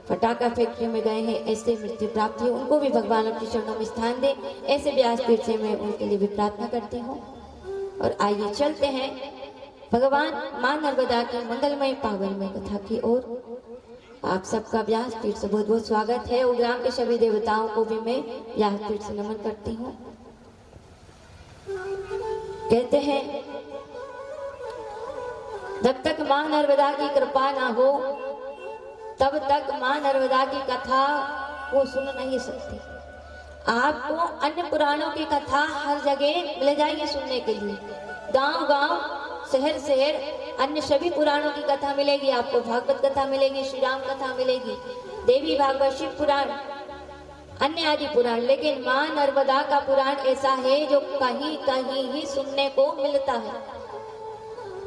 फटाका फैक्ट्री में गए हैं, ऐसे मृत्यु प्राप्त हुई, उनको भी भगवान अपने चरणों में स्थान दे। ऐसे व्यास पीठ से मैं उनके लिए भी प्रार्थना करती हूँ। और आइए चलते हैं भगवान मां नर्मदा की मंगलमय पावनमय कथा की ओर। आप सबका व्यास पीठ से बहुत बहुत स्वागत है। उग्राम के सभी देवताओं को भी मैं व्यास पीठ से नमन करती हूँ। कहते हैं, जब तक मां नर्मदा की कृपा ना हो, तब तक मां नर्मदा की कथा को सुन नहीं सकती। आपको अन्य पुराणों की कथा हर जगह मिल जाएगी सुनने के लिए। गांव गांव, शहर शहर अन्य सभी पुराणों की कथा मिलेगी आपको। भागवत कथा मिलेगी, श्री राम कथा मिलेगी, देवी भागवत, शिव पुराण, अन्य आदि पुराण। लेकिन मां नर्मदा का पुराण ऐसा है जो कहीं कहीं ही सुनने को मिलता है।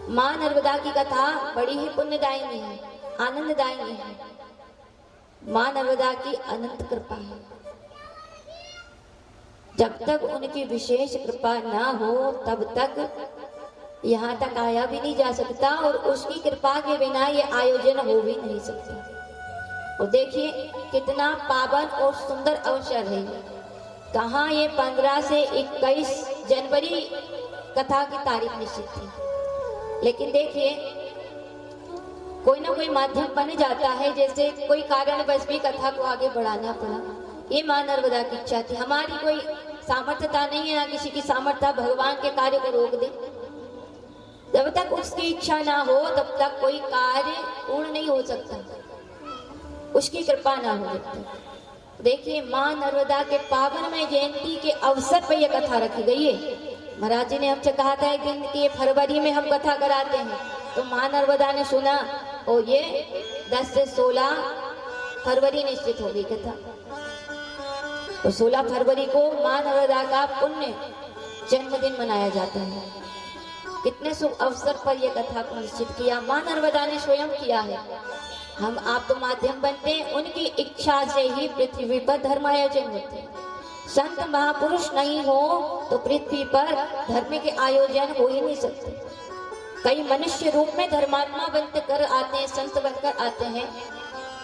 मां नर्मदा की कथा बड़ी ही पुण्यदायिनी है, आनंददायिनी है। मां नर्मदा की अनंत कृपा है। जब तक उनकी विशेष कृपा ना हो, तब तक यहाँ तक आया भी नहीं जा सकता, और उसकी कृपा के बिना ये आयोजन हो भी नहीं सकता। और देखिए कितना पावन और सुंदर अवसर है। कहाँ ये 15 से 21 जनवरी कथा की तारीख निश्चित थी, लेकिन देखिए कोई ना कोई माध्यम बन जाता है। जैसे कोई कारण बस भी कथा को आगे बढ़ाना पड़ा, ये मां नर्मदा की इच्छा थी। हमारी कोई सामर्थ्यता नहीं है, ना किसी की सामर्थ्य भगवान के कार्य को रोक दे। जब तक उसकी इच्छा ना हो, तब तक कोई कार्य पूर्ण नहीं हो सकता, उसकी कृपा ना हो जब तक। देखिए, मां नर्मदा के पावनमय जयंती के अवसर पर यह कथा रखी गई है। महाराज जी ने हमसे कहा था एक दिन कि फरवरी में हम कथा कराते हैं, तो मां नर्मदा ने सुना और ये 10 से 16 फरवरी निश्चित हो गई कथा। तो 16 फरवरी को मां नर्मदा का पुण्य जन्मदिन मनाया जाता है। कितने शुभ अवसर पर यह कथा को निश्चित किया मां नर्मदा ने स्वयं किया है। हम आप तो माध्यम बनते हैं, उनकी इच्छा से ही पृथ्वी पर धर्म आयोजन होते हैं। संत महापुरुष नहीं हो तो पृथ्वी पर धर्म के आयोजन हो ही नहीं सकते। कई मनुष्य रूप में धर्मात्मा बनकर आते हैं, संत बनकर आते हैं,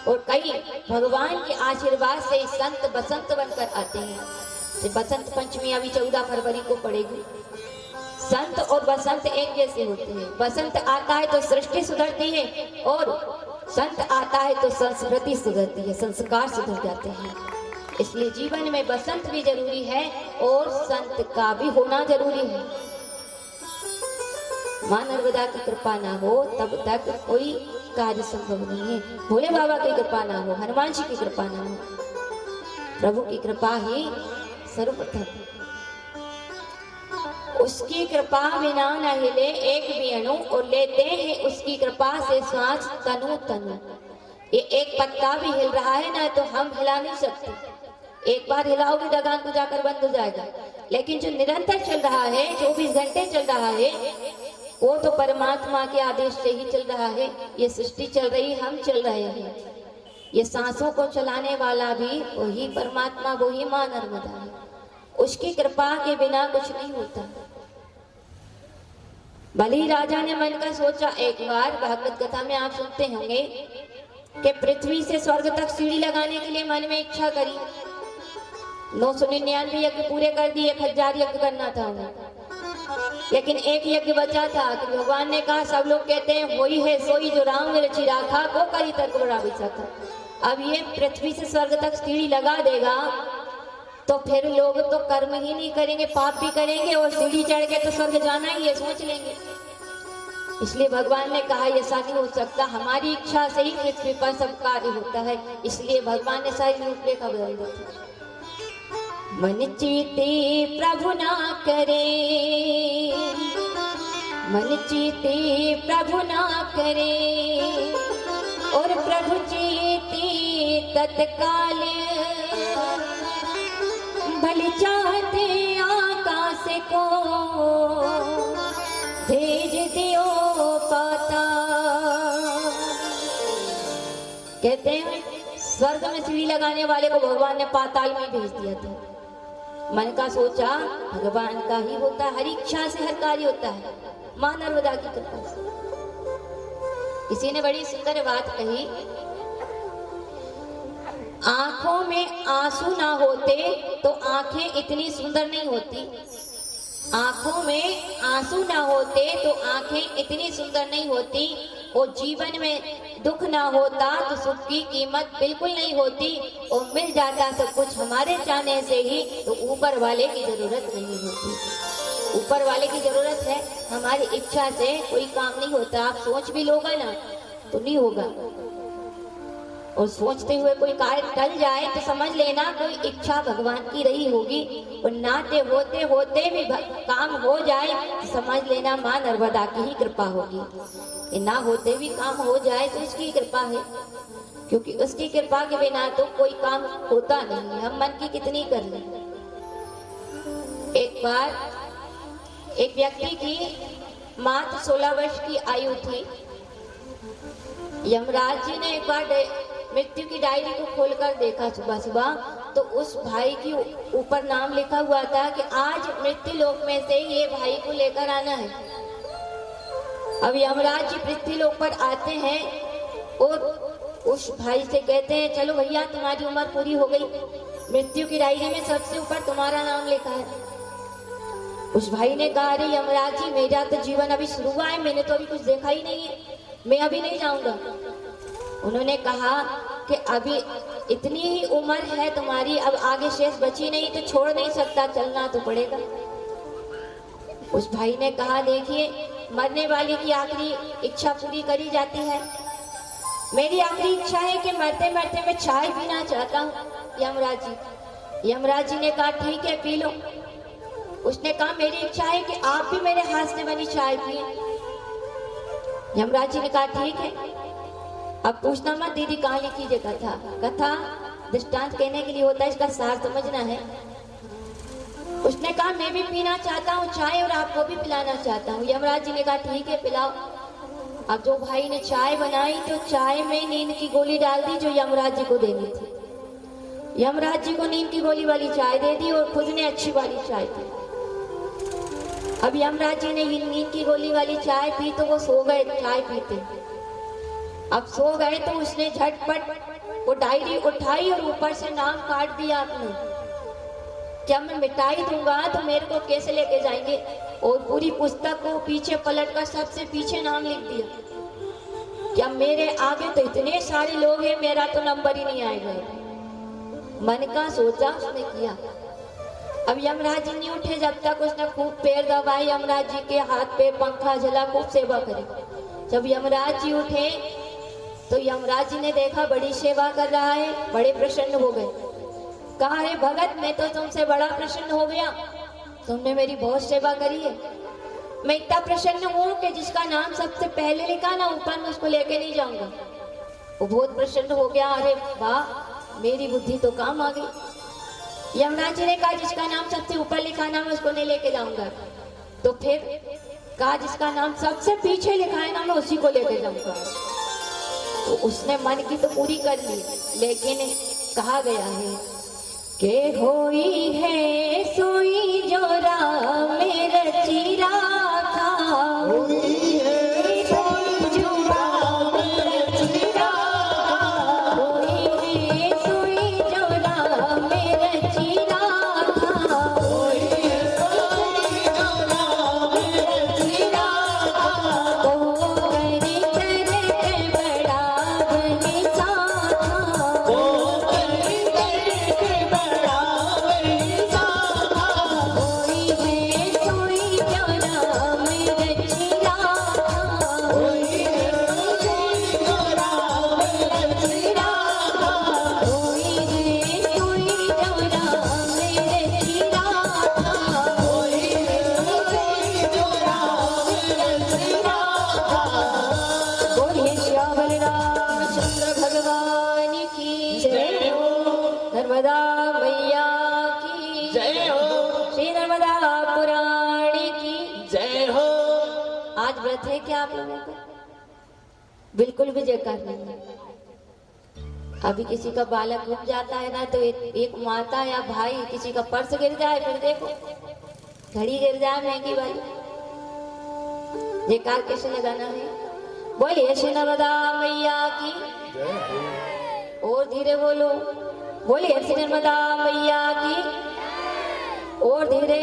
और कई भगवान के आशीर्वाद से संत बसंत बनकर आते हैं। बसंत पंचमी अभी 14 फरवरी को पड़ेगी। संत और बसंत एक जैसे होते हैं। बसंत आता है तो सृष्टि सुधरती है, और संत आता है तो संस्कृति सुधरती है, संस्कार सुधर जाते हैं। इसलिए जीवन में बसंत भी जरूरी है और संत का भी होना जरूरी है। मां नर्मदा की कृपा ना हो तब तक कोई कार्य संभव नहीं है। भोले बाबा की कृपा ना हो, हनुमान जी की कृपा ना हो, प्रभु की कृपा ही सर्वप्रथम। उसकी कृपा बिना न हिले एक भी अणु, और लेते हैं उसकी कृपा से श्वास तनु तनु। ये एक पत्ता भी हिल रहा है ना, तो हम हिला नहीं सकते। एक बार हिलाओगे डगान को जाकर बंद हो जाएगा, लेकिन जो निरंतर चल रहा है, 24 घंटे चल रहा है, वो तो परमात्मा के आदेश से ही चल रहा है। ये सृष्टि चल रही, हम चल रहे हैं। ये सांसों को चलाने वाला भी वही परमात्मा, वही मां नर्मदा है। उसकी कृपा के बिना कुछ नहीं होता। बलि राजा ने मन का सोचा, एक बार भागवत कथा में आप सुनते होंगे कि पृथ्वी से स्वर्ग तक सीढ़ी लगाने के लिए मन में इच्छा करी। 999 यज्ञ पूरे कर दिए, 1000 यज्ञ करना था उन्हें। लेकिन एक यज्ञ बचा था कि भगवान ने कहा, सब लोग कहते हैं वही है सोई जो राम रचि राखा को करी तर्क बड़ा विचार। अब ये पृथ्वी से स्वर्ग तक सीढ़ी लगा देगा तो फिर लोग तो कर्म ही नहीं करेंगे, पाप भी करेंगे और सीढ़ी चढ़ के तो स्वर्ग जाना ही है सोच लेंगे। इसलिए भगवान ने कहा ऐसा नहीं हो सकता, हमारी इच्छा से ही पृथ्वी पर सब कार्य होता है। इसलिए भगवान ने सारी रूपरेखा बदल दी। मन चीते प्रभु ना करे, मन चीते प्रभु ना करे, और प्रभु चीते तत्काल, भले चाहते आकाश को भेज दियो पाता। कहते हैं स्वर्ग में सीढ़ी लगाने वाले को भगवान ने पाताल में भेज दिया था। मन का सोचा भगवान का ही होता है, हर इच्छा से हर कार्य होता है, मां नर्मदा की कृपा से। किसी ने बड़ी सुंदर बात कही, आंखों में आंसू ना होते तो आंखें इतनी सुंदर नहीं होती, आंखों में आंसू ना होते तो आंखें इतनी सुंदर नहीं होती, और जीवन में दुख ना होता तो सुख की कीमत बिल्कुल नहीं होती, और मिल जाता सब कुछ हमारे चाहने से ही तो ऊपर वाले की जरूरत नहीं होती। ऊपर वाले की जरूरत है, हमारी इच्छा से कोई काम नहीं होता। आप सोच भी लोगे ना तो नहीं होगा, और सोचते हुए कोई कार्य टल जाए तो समझ लेना कोई इच्छा भगवान की रही होगी, और नाते होते होते भी काम हो जाए तो समझ लेना मां नर्मदा की ही कृपा होगी। ना होते भी काम हो जाए तो उसकी कृपा है, क्योंकि उसकी कृपा के बिना तो कोई काम होता नहीं। हम मन की कितनी कर लें। एक बार एक व्यक्ति की मात्र 16 वर्ष की आयु थी। यमराज जी ने एक बार मृत्यु की डायरी को खोलकर देखा सुबह सुबह, तो उस भाई के ऊपर नाम लिखा हुआ था कि आज मृत्यु लोक में से ये भाई को लेकर आना है। अब यमराज जी पृथ्वी लोक पर आते हैं और उस भाई से कहते हैं, चलो भैया तुम्हारी उम्र पूरी हो गई, मृत्यु की डायरी में सबसे ऊपर तुम्हारा नाम लिखा है। उस भाई ने कहा, अरे यमराज जी मेरा तो जीवन अभी शुरू हुआ है, मैंने तो अभी कुछ देखा ही नहीं है, मैं अभी नहीं जाऊंगा। उन्होंने कहा कि अभी इतनी ही उम्र है तुम्हारी, अब आगे शेष बची नहीं तो छोड़ नहीं सकता, चलना तो पड़ेगा। उस भाई ने कहा, देखिए मरने वाले की आखिरी इच्छा पूरी करी जाती है, मेरी आखिरी इच्छा है कि मरते मरते मैं चाय पीना चाहता हूँ यमराज जी। यमराज जी ने कहा, ठीक है पी लो। उसने कहा, मेरी इच्छा है कि आप भी मेरे हाथ से बनी चाय पिए। यमराज जी ने कहा, ठीक है। अब पूछना मत दीदी कहाँ लिखी ये कथा, कथा दृष्टांत कहने के लिए होता है, इसका सार समझना है। उसने कहा, मैं भी पीना चाहता हूँ चाय और आपको भी पिलाना चाहता हूँ। यमराज जी ने कहा, ठीक है पिलाओ। अब जो भाई ने चाय बनाई तो चाय में नींद की गोली डाल दी जो यमराज जी को देनी थी। यमराज जी को नींद की गोली वाली चाय दे दी और खुद ने अच्छी वाली चाय पी। अब यमराज जी ने नींद की गोली वाली चाय पी तो वो सो गए चाय पीते। अब सो गए तो उसने झटपट वो डायरी उठाई और ऊपर से नाम काट दिया आपने, क्या मैं मिटाई दूंगा तो मेरे को कैसे लेके जाएंगे, और पूरी पुस्तक को पीछे पलट कर सबसे पीछे नाम लिख दिया। क्या मेरे आगे तो इतने सारे लोग हैं, मेरा तो नंबर ही नहीं आएगा। मन का सोचा उसने किया। अब यमराज जी नहीं उठे जब तक उसने खूब पैर दबाए, यमराज जी के हाथ पे पंखा जला, खूब सेवा करी। जब यमराज जी उठे तो यमराज जी ने देखा बड़ी सेवा कर रहा है, बड़े प्रसन्न हो गए। कहा, अरे भगत मैं तो तुमसे बड़ा प्रसन्न हो गया, तुमने मेरी बहुत सेवा करी है। मैं इतना प्रसन्न हूँ कि जिसका नाम सबसे पहले लिखा ना ऊपर, मैं उसको लेके नहीं जाऊंगा। वो बहुत प्रसन्न हो गया, अरे वाह मेरी बुद्धि तो काम आ गई। यमराज जी ने कहा, जिसका नाम सबसे ऊपर लिखा ना मैं उसको नहीं लेके जाऊंगा। तो फिर कहा, जिसका नाम सबसे पीछे लिखा है ना मैं उसी को लेके जाऊंगा। तो उसने मन की तो पूरी कर ली, लेकिन कहा गया है के होई है सोई जो राम रचि राखा, होई है सोई जो राम रचि राखा, होई है सोई जो राम रचि राखा, होई है सोई जो राम नर्मदा मैया की जय हो, श्री नर्मदा पुराणी की जय हो। आज व्रत है क्या आप लोगों को? बिल्कुल भी जयकार नहीं है। अभी किसी का बालक घूम जाता है ना, तो एक माता या भाई किसी का पर्स गिर जाए, फिर देखो घड़ी गिर जाए महंगी वाली, जयकार कैसे लगाना है? बोलिए श्री नर्मदा मैया की, और धीरे बोलो, बोलिए श्री नर्मदा मैया की, और धीरे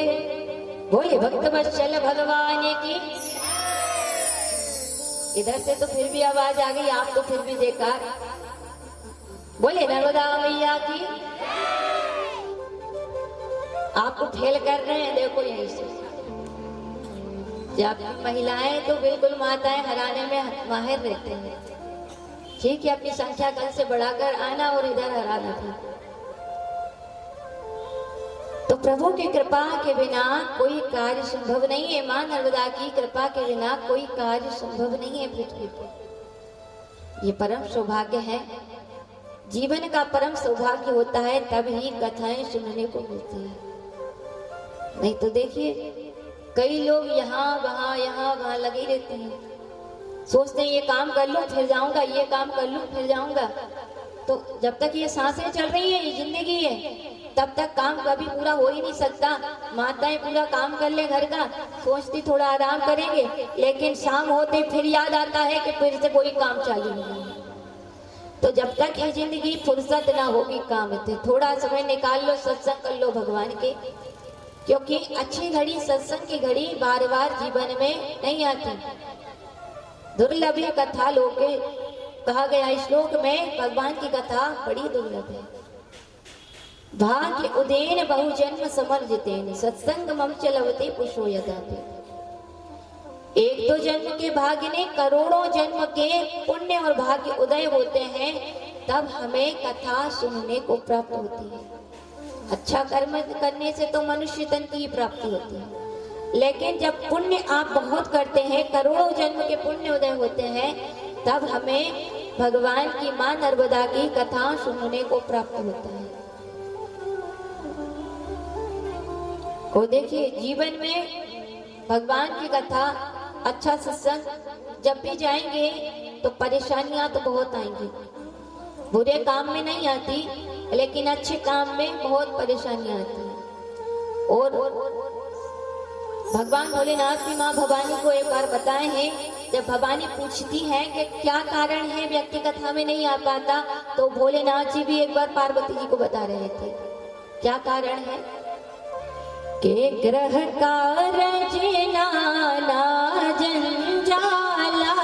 बोलिए भक्त वत्सल भगवान की। इधर से तो फिर भी आवाज आ गई, आप तो फिर भी जयकार बोले नर्मदा मैया की। आपको फेल कर रहे हैं, देखो यहीं से। जब महिलाएं तो बिल्कुल माताएं हराने में माहिर रहते हैं। ठीक है, अपनी संख्या कल से बढ़ाकर आना और इधर हराना था। तो प्रभु की कृपा के बिना कोई कार्य संभव नहीं है। मां नर्मदा की कृपा के बिना कोई कार्य संभव नहीं है पृथ्वी पर। ये परम सौभाग्य है, जीवन का परम सौभाग्य होता है, तब ही कथाएं सुनने को मिलती है। नहीं तो देखिए कई लोग यहाँ वहां लगे रहते हैं, सोचते हैं ये काम कर लूं फिर जाऊंगा, ये काम कर लूं फिर जाऊंगा। तो जब तक ये सांसें चल रही है, ये जिंदगी है, तब तक काम कभी पूरा हो ही नहीं सकता। माताएं पूरा काम कर ले घर का, सोचती थोड़ा आराम करेंगे, लेकिन शाम होते फिर याद आता है कि फिर से कोई काम चालू नहीं है। तो जब तक ये जिंदगी फुर्सत ना होगी काम से, थोड़ा समय निकाल लो, सत्संग कर लो भगवान के, क्योंकि अच्छी घड़ी सत्संग की घड़ी बार बार जीवन में नहीं आती। दुर्लभ है कथा लोके, कहा गया श्लोक में, भगवान की कथा बड़ी दुर्लभ है। भाग्य उदेन बहुजन्म समर्जितेन सत्संग मम चलवते पुषो यदाते। एक दो जन्म के भाग्य ने करोड़ों जन्म के पुण्य और भाग्य उदय होते हैं, तब हमें कथा सुनने को प्राप्त होती है। अच्छा कर्म करने से तो मनुष्य तन की प्राप्ति होती है, लेकिन जब पुण्य आप बहुत करते हैं, करोड़ों जन्म के पुण्य उदय होते हैं, तब हमें भगवान की मां नर्मदा की कथा सुनने को प्राप्त होता है। और देखिए जीवन में भगवान की कथा, अच्छा सत्संग जब भी जाएंगे तो परेशानियां तो बहुत आएंगी। बुरे काम में नहीं आती, लेकिन अच्छे काम में बहुत परेशानियां आती हैं। और भगवान भोलेनाथ की माँ भवानी को एक बार बताए हैं, जब भवानी पूछती है कि क्या कारण है व्यक्ति कथा में नहीं आ पाता, तो भोलेनाथ जी भी एक बार पार्वती जी को बता रहे थे क्या कारण है कि ग्रह कारज नाना जंजाला,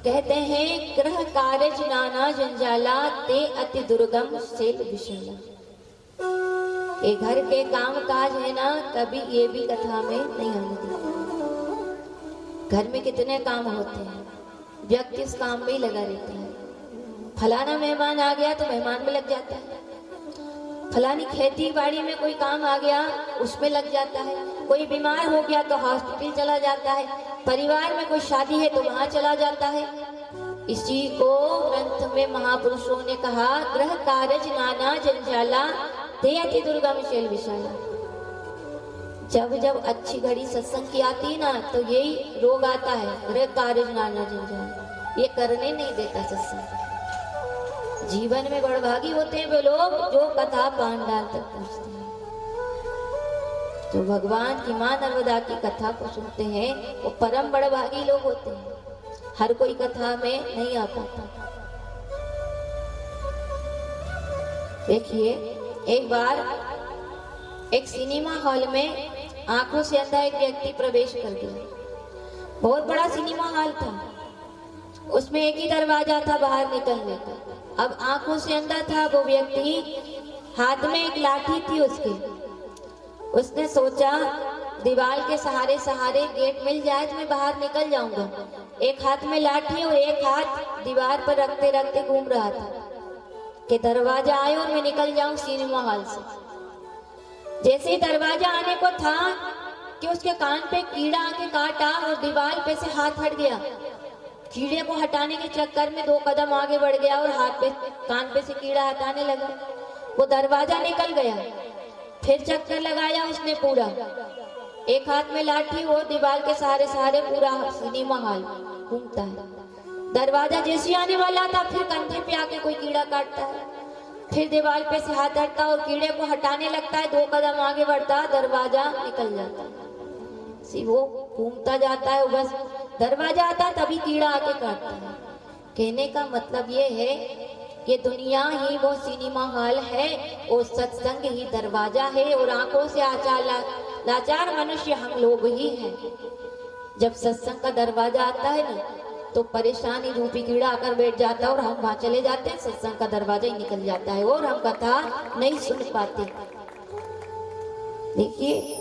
कहते हैं ग्रह कारज नाना जंजाला ते अति दुर्गम सेल विशाला। ये घर के काम काज है ना, कभी ये भी कथा में नहीं आने देते। घर में कितने काम होते हैं, व्यक्ति इस काम में ही लगा रहता है। फलाना मेहमान आ गया तो मेहमान में लग जाता है, फलानी खेती बाड़ी में कोई काम आ गया उसमें लग जाता है, कोई बीमार हो गया तो हॉस्पिटल चला जाता है, परिवार में कोई शादी है तो वहां चला जाता है। इसी को ग्रंथ में महापुरुषों ने कहा ग्रह कारज नाना जंजाला ते अति दुर्गम शैल विशाला। जब जब अच्छी घड़ी सत्संग की आती है ना, तो यही रोग आता है, ग्रह कारज नाना जंजाला, ये करने नहीं देता सत्संग। जीवन में बड़भागी होते हैं वे लोग जो कथा पांडाल तक पहुंचते हैं। तो भगवान की मां नर्मदा की कथा को सुनते हैं वो परम बड़भागी लोग होते हैं। हर कोई कथा में नहीं आ पाता। देखिए, एक बार एक सिनेमा हॉल में आंखों से अंधा एक व्यक्ति प्रवेश कर गया। बहुत बड़ा सिनेमा हॉल था, उसमें एक ही दरवाजा था बाहर निकलने का। अब आंखों से अंधा था वो व्यक्ति, हाथ में एक लाठी थी उसने सोचा दीवार के सहारे सहारे गेट मिल जाए तो मैं बाहर निकल जाऊंगा। एक हाथ में लाठी और एक हाथ दीवार पर रखते रखते घूम रहा था कि दरवाजा आए और मैं निकल जाऊं सिनेमा हॉल से। जैसे ही दरवाजा आने को था कि उसके कान पे कीड़ा आके काटा और दीवार पे से हाथ हट गया। कीड़े को हटाने के चक्कर में 2 कदम आगे बढ़ गया और हाथ पे कान पे से कीड़ा हटाने लगा। वो दरवाजा निकल गया, फिर चक्कर लगाया उसने पूरा, एक हाथ में लाठी, वो दीवार के सहारे सहारे पूरा सिनेमा हॉल घूमता है। दरवाजा जैसे आने वाला था फिर कंधे पे आके कोई कीड़ा काटता है, फिर दीवार पे से हाथ हटता और कीड़े को हटाने लगता है, 2 कदम आगे बढ़ता, दरवाजा निकल जाता है। वो घूमता जाता है, बस दरवाजा आता तभी कीड़ा आके काटता है। कहने का मतलब ये है कि दुनिया ही वो सिनेमा हॉल है और सत्संग ही दरवाजा है और आंखों से लाचार मनुष्य हम लोग ही हैं। जब सत्संग का दरवाजा आता है ना तो परेशानी रूपी कीड़ा आकर बैठ जाता है और हम वहां चले जाते हैं, सत्संग का दरवाजा ही निकल जाता है और हम कथा नहीं सुन पाते। देखिए,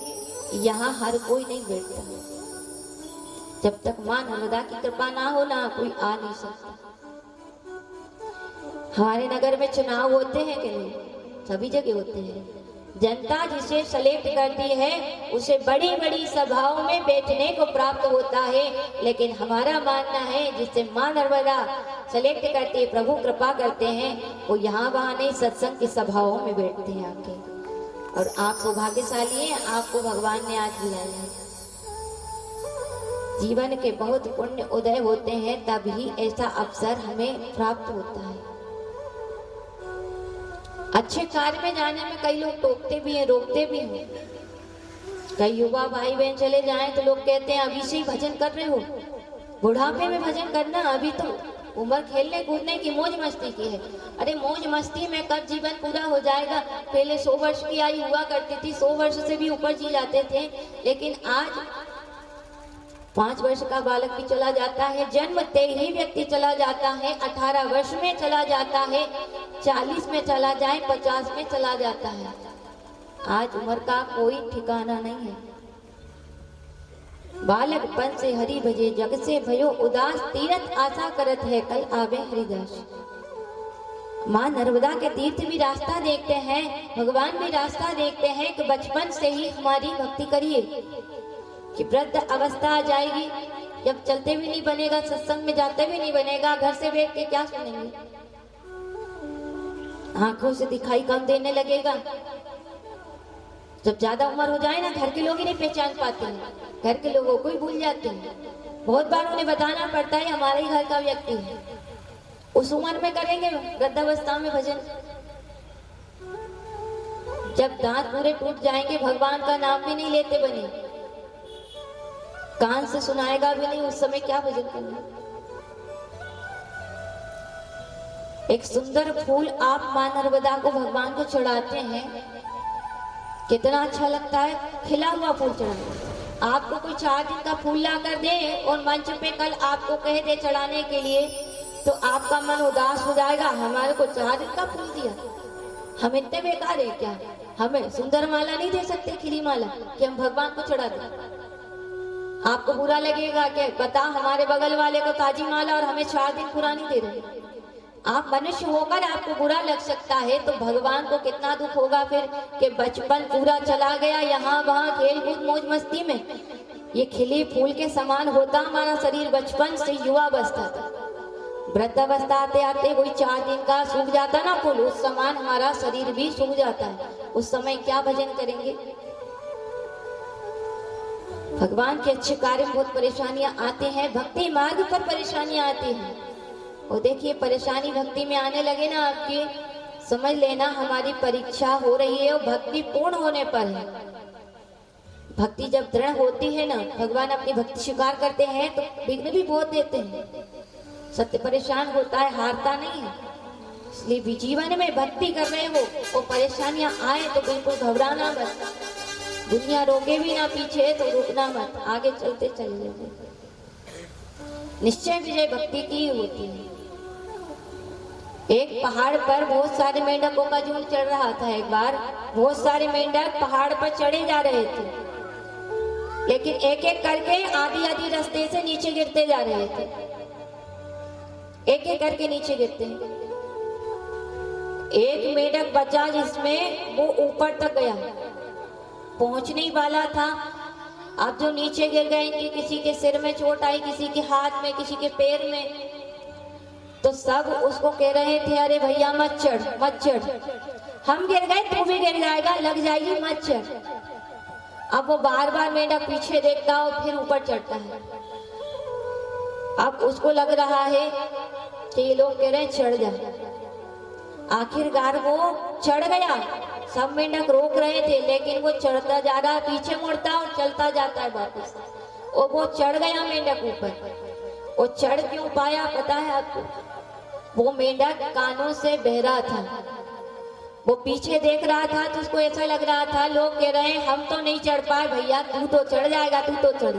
यहाँ हर कोई नहीं बैठता, जब तक मां नर्मदा की कृपा ना हो ना कोई आ नहीं सकता। हमारे नगर में चुनाव होते हैं कि नहीं? सभी जगह होते हैं। जनता जिसे सेलेक्ट करती है उसे बड़ी बड़ी सभाओं में बैठने को प्राप्त होता है, लेकिन हमारा मानना है जिसे मां नर्मदा सेलेक्ट करती है, प्रभु कृपा करते हैं, वो यहाँ वहां नहीं सत्संग की सभाओं में बैठते हैं आके। और आप सौभाग्यशाली हैं, आपको भगवान ने आज बुलाया है। जीवन के बहुत पुण्य उदय होते हैं तभी ऐसा अवसर हमें प्राप्त होता है। अच्छे कार्य में जाने में कई लोग टोकते भी हैं, रोकते भी हैं। कई युवा भाई बहन चले जाएं तो लोग कहते हैं अभी से ही भजन कर रहे हो, बुढ़ापे में भजन करना, अभी तो उम्र खेलने कूदने की मौज मस्ती की है। अरे मौज मस्ती में कब जीवन पूरा हो जाएगा। पहले 100 वर्ष की आयु हुआ करती थी, 100 वर्ष से भी ऊपर जी जाते थे, लेकिन आज 5 वर्ष का बालक भी चला जाता है, जन्मते ही व्यक्ति चला जाता है, 18 वर्ष में चला जाता है, 40 में चला जाए, 50 में चला जाता है। आज उम्र का कोई ठिकाना नहीं है। बालकपन से हरि भजे जग से भयो उदास, तीरथ आशा करत है कल आवे हरिदास। माँ नर्मदा के तीर्थ भी रास्ता देखते हैं, भगवान भी रास्ता देखते हैं कि बचपन से ही हमारी भक्ति करिए कि वृद्ध अवस्था आ जाएगी, जब चलते भी नहीं बनेगा, सत्संग में जाते भी नहीं बनेगा, घर से बैठ के क्या सुनेंगे, आंखों से दिखाई कम देने लगेगा। जब ज्यादा उम्र हो जाए ना, घर के लोग ही नहीं पहचान पाते हैं, घर के लोगों को ही भूल जाते हैं। बहुत बार उन्हें बताना पड़ता है हमारे ही घर का व्यक्ति है। उस उम्र में करेंगे वृद्धावस्था में भजन, जब दांत पूरे टूट जाएंगे भगवान का नाम भी नहीं लेते बने, कान से सुनाएगा भी नहीं, उस समय क्या भजन करना। एक सुंदर फूल आप मां नर्मदा को भगवान को चढ़ाते हैं, कितना अच्छा लगता है, खिला हुआ फूल चढ़ाना। आपको कोई 4 दिन का फूल ला कर दे और मंच पे कल आपको कह दे चढ़ाने के लिए, तो आपका मन उदास हो जाएगा। हमारे को 4 दिन का फूल दिया, हम इतने बेकार है क्या? हमें सुंदर माला नहीं दे सकते, खिली माला, कि हम भगवान को चढ़ा दें? आपको बुरा लगेगा कि बता हमारे बगल वाले को ताजी माला और हमें 4 दिन पुरानी दे रहे। आप मनुष्य होकर आपको बुरा लग सकता है, तो भगवान को कितना दुख होगा फिर कि बचपन पूरा चला गया यहाँ वहाँ खेल कूद मौज मस्ती में। ये खिले फूल के समान होता हमारा शरीर बचपन से युवा अवस्था तक। वृद्धावस्था आते आते कोई 4 दिन का सूख जाता ना फूल, उस समान हमारा शरीर भी सूख जाता है। उस समय क्या भजन करेंगे? भगवान के अच्छे कार्य में बहुत परेशानियां आती हैं, भक्ति मार्ग पर परेशानियां आती हैं। और देखिए परेशानी भक्ति में आने लगे ना आपके, समझ लेना हमारी परीक्षा हो रही है और भक्ति पूर्ण होने पर है। भक्ति जब दृढ़ होती है ना, भगवान अपनी भक्ति स्वीकार करते हैं तो विघ्न भी बहुत देते हैं। सत्य परेशान होता है, हारता नहीं है। इसलिए भी जीवन में भक्ति कर रहे हो और परेशानियां आए तो बिल्कुल घबराना मत। दुनिया रोके भी ना पीछे तो रुकना मत, आगे चलते चले जाओ। निश्चय विजय भक्ति की होती है। एक पहाड़ पर बहुत सारे मेंढकों का झुंड चढ़ रहा था। एक बार बहुत सारे मेंढक पहाड़ पर चढ़े जा रहे थे, लेकिन एक एक करके आधी आधी रास्ते से नीचे गिरते जा रहे थे। एक एक करके नीचे गिरते हैं। एक मेंढक बचा जिसमें वो ऊपर तक गया, पहुंचने वाला था। अब जो नीचे गिर गए, इनकी किसी के सिर में चोट आई, किसी के हाथ में, किसी के पैर में, तो सब उसको कह रहे थे अरे भैया मत चढ़ मत चढ़, हम गिर गए तू भी गिर जाएगा, लग जाएगी, मत चढ़। अब वो बार बार मेंढक पीछे देखता और फिर ऊपर चढ़ता है। अब उसको लग रहा है कि ये लोग कह रहे हैं चढ़ जा। आखिरकार वो चढ़ गया। सब मेंढक रोक रहे थे, लेकिन वो चढ़ता जा रहा, पीछे मुड़ता और चलता जाता है वापस। और वो चढ़ गया मेंढक ऊपर। वो चढ़ क्यों पाया पता है आपको? वो मेंढक कानों से बहरा था। वो पीछे देख रहा था तो उसको ऐसा लग रहा था लोग कह रहे हैं हम तो नहीं चढ़ पाए भैया, तू तो चढ़ जाएगा, तू तो चढ़।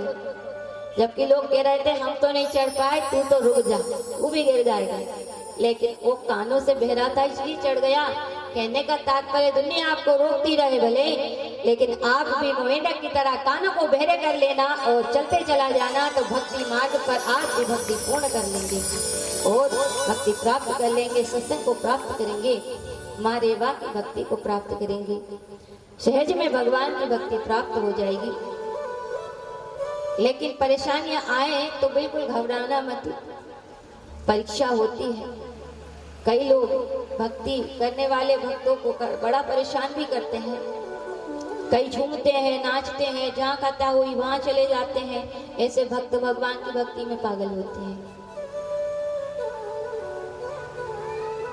जबकि लोग कह रहे थे हम तो नहीं चढ़ पाए, तू तो रुक जा, तू भी गिर जाएगा। लेकिन वो कानों से बहरा था इसलिए चढ़ गया। कहने का तात्पर्य दुनिया आपको रोकती रहे भले, लेकिन आप भी मेंढक की तरह कानों को बहरे कर लेना और चलते चला जाना, तो भक्ति मार्ग पर आप भी भक्ति पूर्ण कर लेंगे और भक्ति प्राप्त कर लेंगे, सत्संग को प्राप्त करेंगे, माँ रेवा की भक्ति को प्राप्त करेंगे। सहज में भगवान की भक्ति प्राप्त हो जाएगी। लेकिन परेशानियां आए तो बिल्कुल घबराना मत, परीक्षा होती है। कई लोग भक्ति करने वाले भक्तों को बड़ा परेशान भी करते हैं। कई झूमते हैं, नाचते हैं, जहाँ कथा हुई वहां चले जाते हैं। ऐसे भक्त भगवान की भक्ति में पागल होते हैं।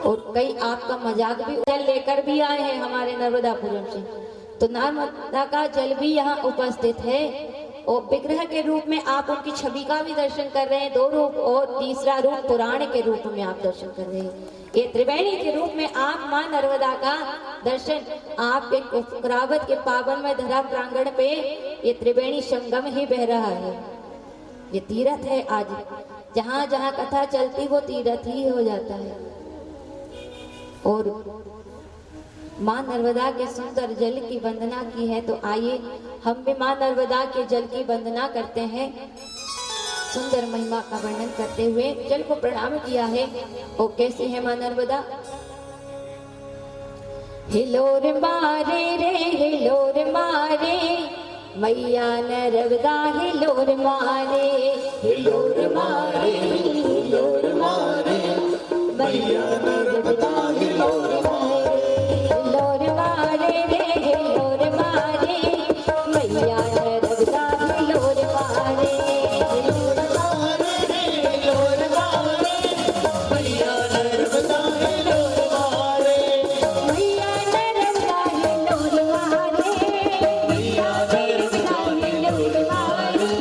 और कई आपका मजाक भी जल लेकर भी आए हैं हमारे नर्मदापुरम से, तो नर्मदा का जल भी यहाँ उपस्थित है। और विग्रह के रूप में आप उनकी छवि का भी दर्शन कर रहे हैं, 2 रूप, और तीसरा रूप पुराण के रूप में आप दर्शन कर रहे हैं। ये त्रिवेणी के रूप में आप मां नर्मदा का दर्शन आपके कुकरावत के पावन में धरा प्रांगण पे ये त्रिवेणी संगम ही बह रहा है। ये तीर्थ है। आज जहाँ जहाँ कथा चलती वो तीर्थ ही हो जाता है। और मां नर्मदा के सुंदर जल की वंदना की है, तो आइए हम भी मां नर्मदा के जल की वंदना करते हैं। सुंदर महिमा का वर्णन करते हुए जल को प्रणाम किया है। और कैसी है मां नर्मदा? हिलोर मारे रे हिलोर मारे, मैया नर्मदा हिलोर मारे, हिलोर मारे हिलोर मारे, मैया नर्मदा हिलोर मारे, हिलोर मारे रे हिलोर मारे, मैया नर्मदा हिलोर मारे, हिलोर मारे रे हिलोर मारे, मैया नर्मदा हिलोर मारे, मैया नर्मदा हिलोर मारे, मैया नर्मदा हिलोर मारे,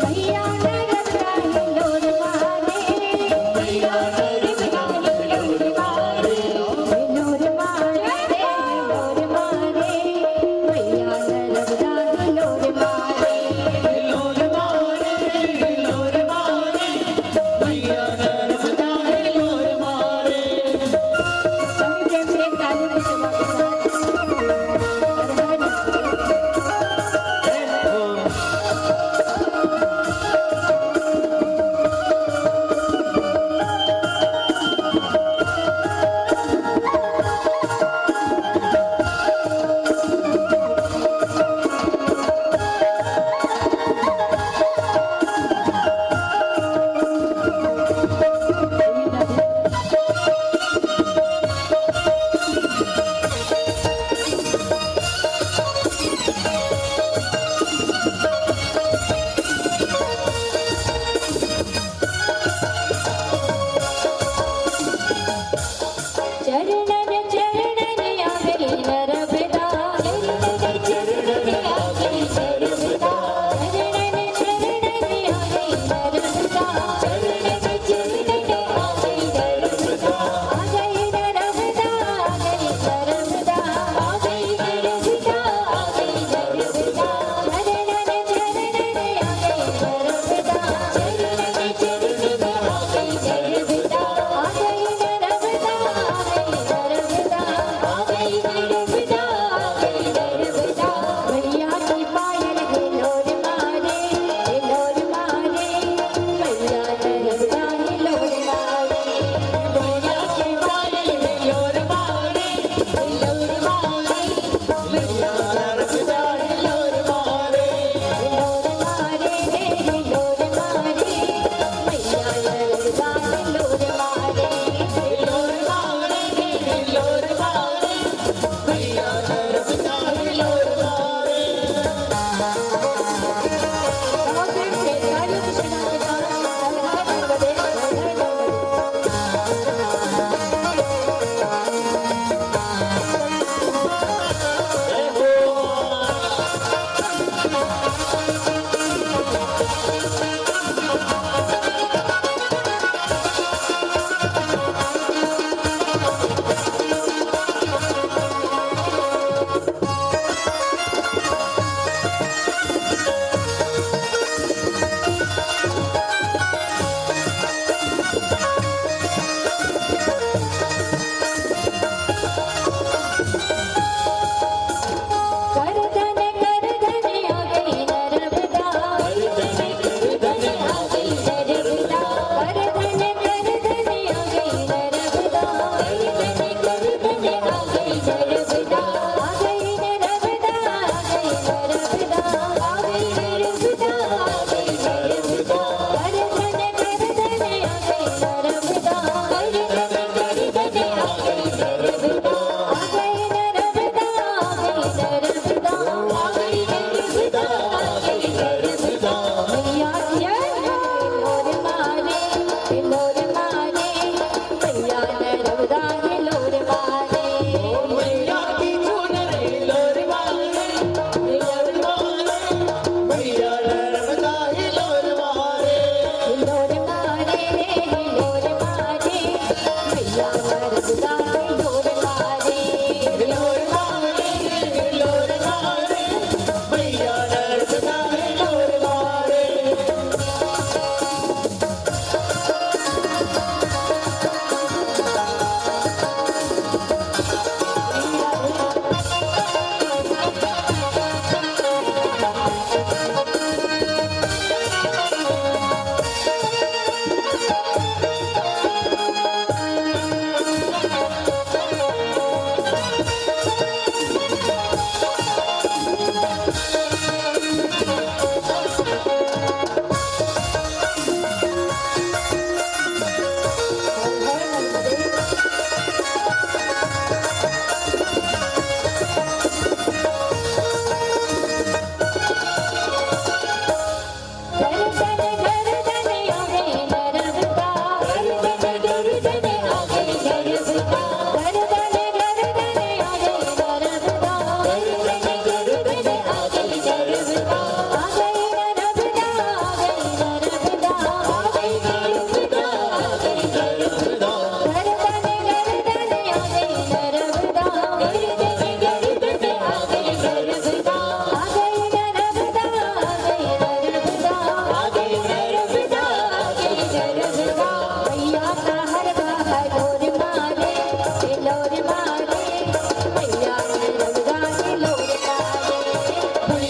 मैया नर्मदा हिलोर मारे, मैया नर्मदा हिलोर मारे, हिलोर मारे रे हिलोर मारे, मैया नर्मदा हिलोर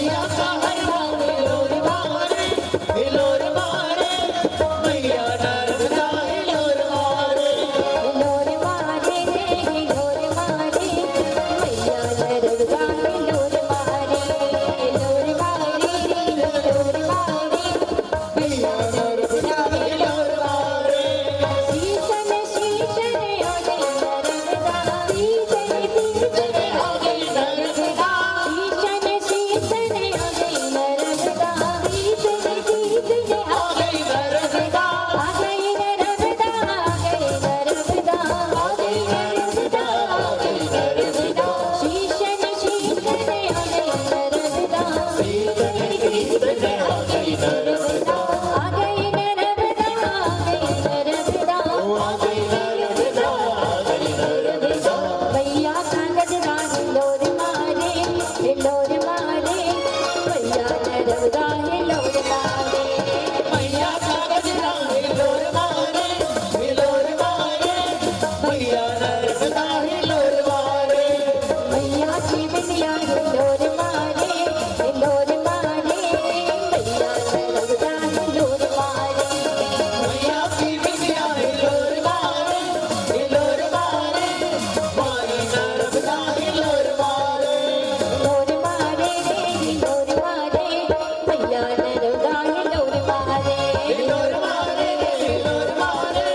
मैया का हरवा हिलोर मारे, हिलोर मारे, मैया नर्मदा हिलोर मारे। हिलोर मारे रे हिलोर मारे, मैया नर्मदा हिलोर मारे। हिलोर मारे रे हिलोर मारे, मैया नर्मदा हिलोर मारे। शीशन शीशन हो गई नर्मदा, शीशन शीशन हो गई नर्मदा। शीशन शीशन हो गई नर्मदा, शीशन शीशन हो गई नर्मदा। आ गई नर्मदा, आ गई नर्मदा, आ गई नर्मदा, आ गई नर्मदा। शीशन शीशन हो गई नर्मदा, शीशन शीशन हो गई नर्मदा। आ गई नर्मदा, आ गई नर्मदा, आ गई नर्मदा, आ गई नर्मदा। मैया का गजरा हिलोर मारे, हिलोर मारे, मैया नर्मदा हिलोर मारे। मैया का गजरा हिलोर मारे, हिलोर मारे, मैया नर्मदा हिलोर मारे। मैया की बिटिया हिलोर मारे, हिलोर मारे, मैया नर्मदा हिलोर मारे। मैया की बिटिया हिलोर मारे, हिलोर मारे, माई नर्मदा हिलोर मारे। हिलोर मारे रे हिलोर मारे, मैया नर्मदा हिलोर मारे। हिलोर मारे, हिलोर मारे,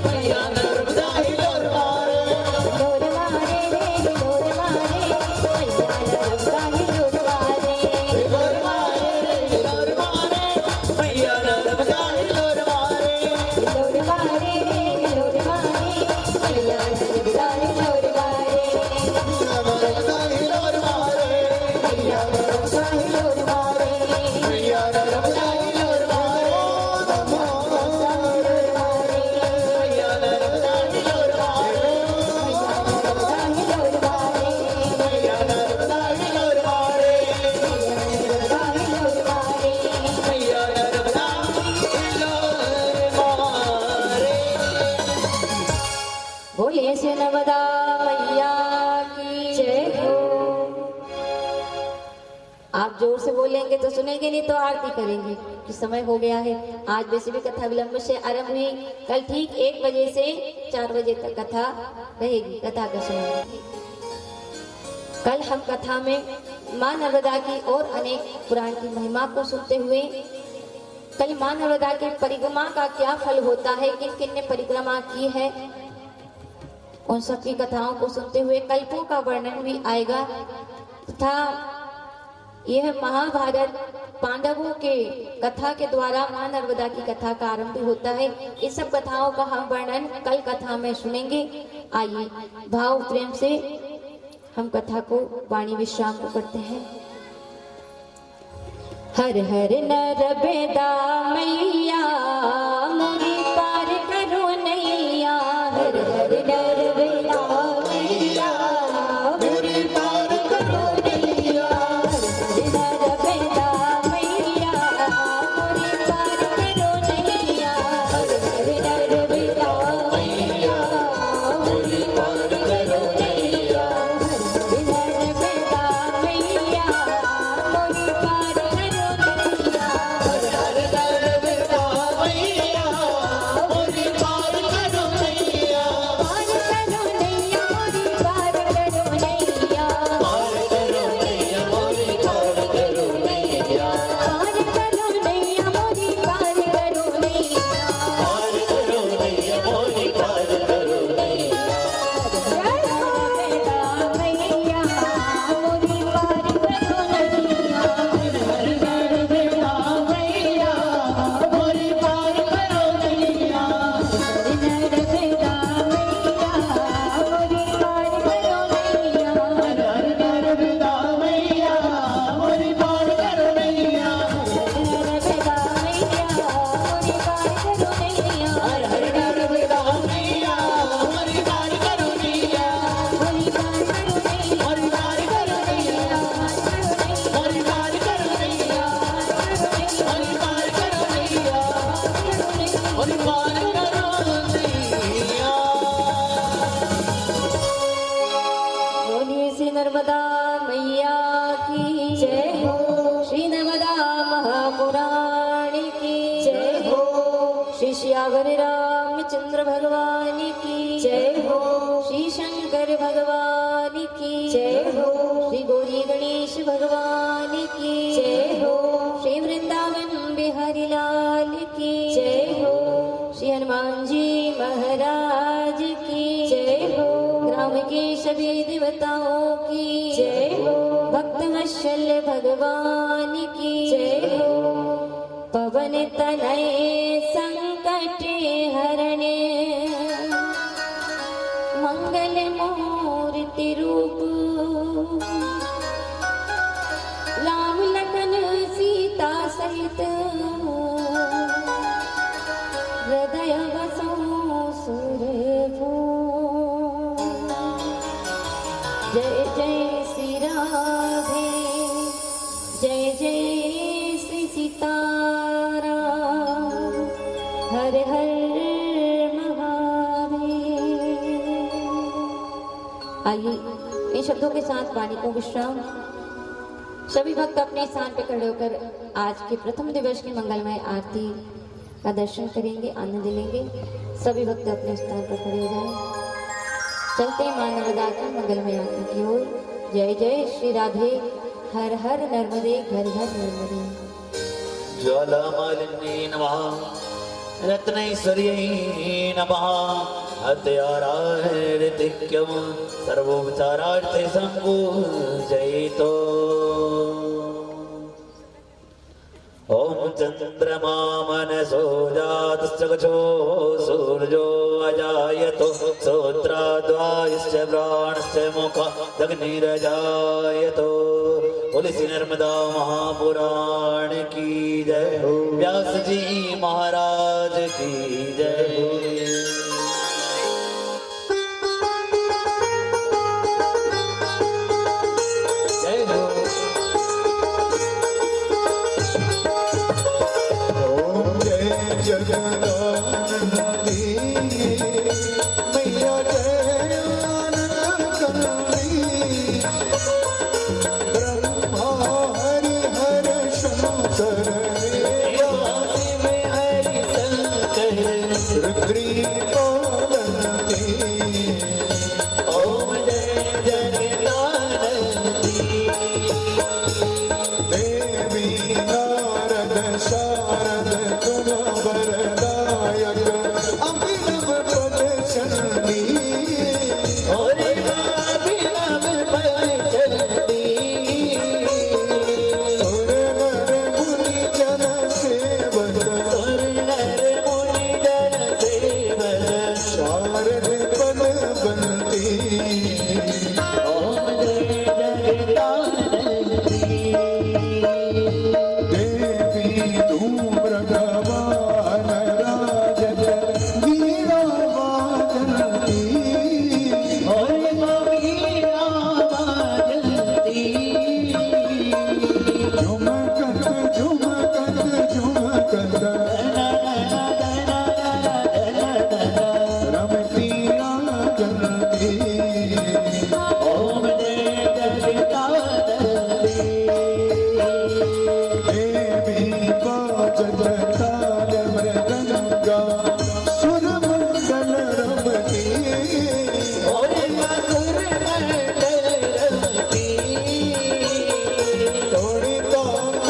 मैया नर्मदा हिलोर मारे। हिलोर मारे रे हिलोर मारे, मैया नर्मदा हिलोर मारे। हिलोर मारे, हिलोर मारे, मैया नर्मदा हिलोर मारे। हिलोर मारे रे हिलोर मारे, मैया नर्मदा हिलोर मारे। नर्मदा हिलोर मारे, मैया नर्मदा हिलोर मारे। मैया नर्मदा हिलोर मारे। मैया नर्मदा हिलोर मारे, मैया नर्मदा हिलोर मारे। मैया नर्मदा हिलोर मारे। बोले से नर्मदा मैया की जय हो। आप जोर से बोलेंगे तो सुनेंगे, नहीं तो आरती करेंगे कि समय हो गया है। आज वैसे भी कथा विलंब से आरंभ हुई, कल ठीक 1 बजे से 4 बजे तक कथा रहेगी। कथा का समय कल हम कथा में मां नर्मदा की और अनेक पुराण की महिमा को सुनते हुए, कल मां नर्मदा के परिक्रमा का क्या फल होता है, किन किन ने परिक्रमा की है, उन सब की कथाओं को सुनते हुए कल्पों का वर्णन भी आएगा तथा यह महाभारत पांडवों के कथा के द्वारा मां नर्मदा की कथा का आरंभ होता है। इस सब कथाओं का हम वर्णन कल कथा में सुनेंगे। आइए भाव प्रेम से हम कथा को वाणी विश्राम को करते हैं। हर हर नर्मदा मैया मुनि पार करो नैया। हर हर नर्मदा मैया मेरी पार करो नैया। नर्मदा मैया मुनि पार करो नैया। हर हर नर्मदा मैया मेरी पार करो नैया। नर्मदा मैया मुनि पार करो नैया। हर हर नर्मदा मैया सियावर रामचंद्र भगवान की जय हो। श्री शंकर भगवान की जय हो। श्री गौरी गणेश भगवान की जय हो। श्री वृंदावन बिहारी लाल की जय हो। श्री हनुमान जी महाराज की जय हो। ग्राम के सभी देवताओं की जय हो। भक्त वत्सल भगवान की जय हो। पवन तनय संकट हरणे मंगल मूर्ति रूप राम लखन सीता सहित हृदय बसो सुरभू जय जय श्री राधे जय जय श्री सीताराम हर हर महादेव। आइए इन शब्दों के साथ वाणी को विश्राम। सभी भक्त अपने स्थान पर खड़े होकर आज के प्रथम दिवस की मंगलमय आरती का दर्शन करेंगे, आनंद लेंगे। सभी भक्त अपने स्थान पर खड़े हो जाएं। चलते मां नर्मदा की मंगलमय आरती की ओर। जय जय श्री राधे हर हर नर्मदे घर घर नर्मदे। ज्वालामालिन्ये नमः रत्नैश्वर्यै नमः हत्याराय ऋतिक्यं सर्वोपचारार्थे सम्पूजयितो। ॐ चन्द्रमा मनसो जातश्च गचो सूर्यो अजायतो श्रोत्राद्वायुश्च प्राणश्च मुखादग्निरजायतो। तुलसी नर्मदा महापुराण की जय हो। व्यास जी महाराज की जय हो। जय हो। ओम जय जगदानंदी मैया जय आनंद करनी। ब्रह्मा हरि हर शंकर शिव हरि शंकर रुद्री पालनते। ओम जय जगदानंदी। देवी नारद शारद तुम वरदायक अभिनव पद चंदी। और अभिनव पद चंदी। सुर नर मुनि जन सेवक सुर नर मुनि जन सेवक शारद पद बनती। ओम जय जगदानंदी। देवी धूम्रधवान राजत वीणा वादनती। और वीणा वाजंती। झुमकत झुमकत झुमकत रमती राजंती। ओम जय जगदानंदी। देवी बाजत ताल मृदंगा सुर मंगल रमती। और सुर मंडल रमती। तोड़ी ताल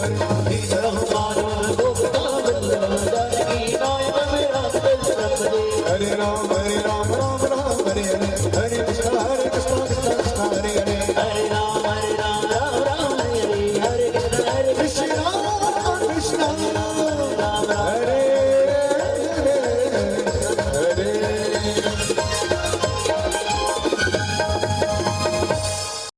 परिवार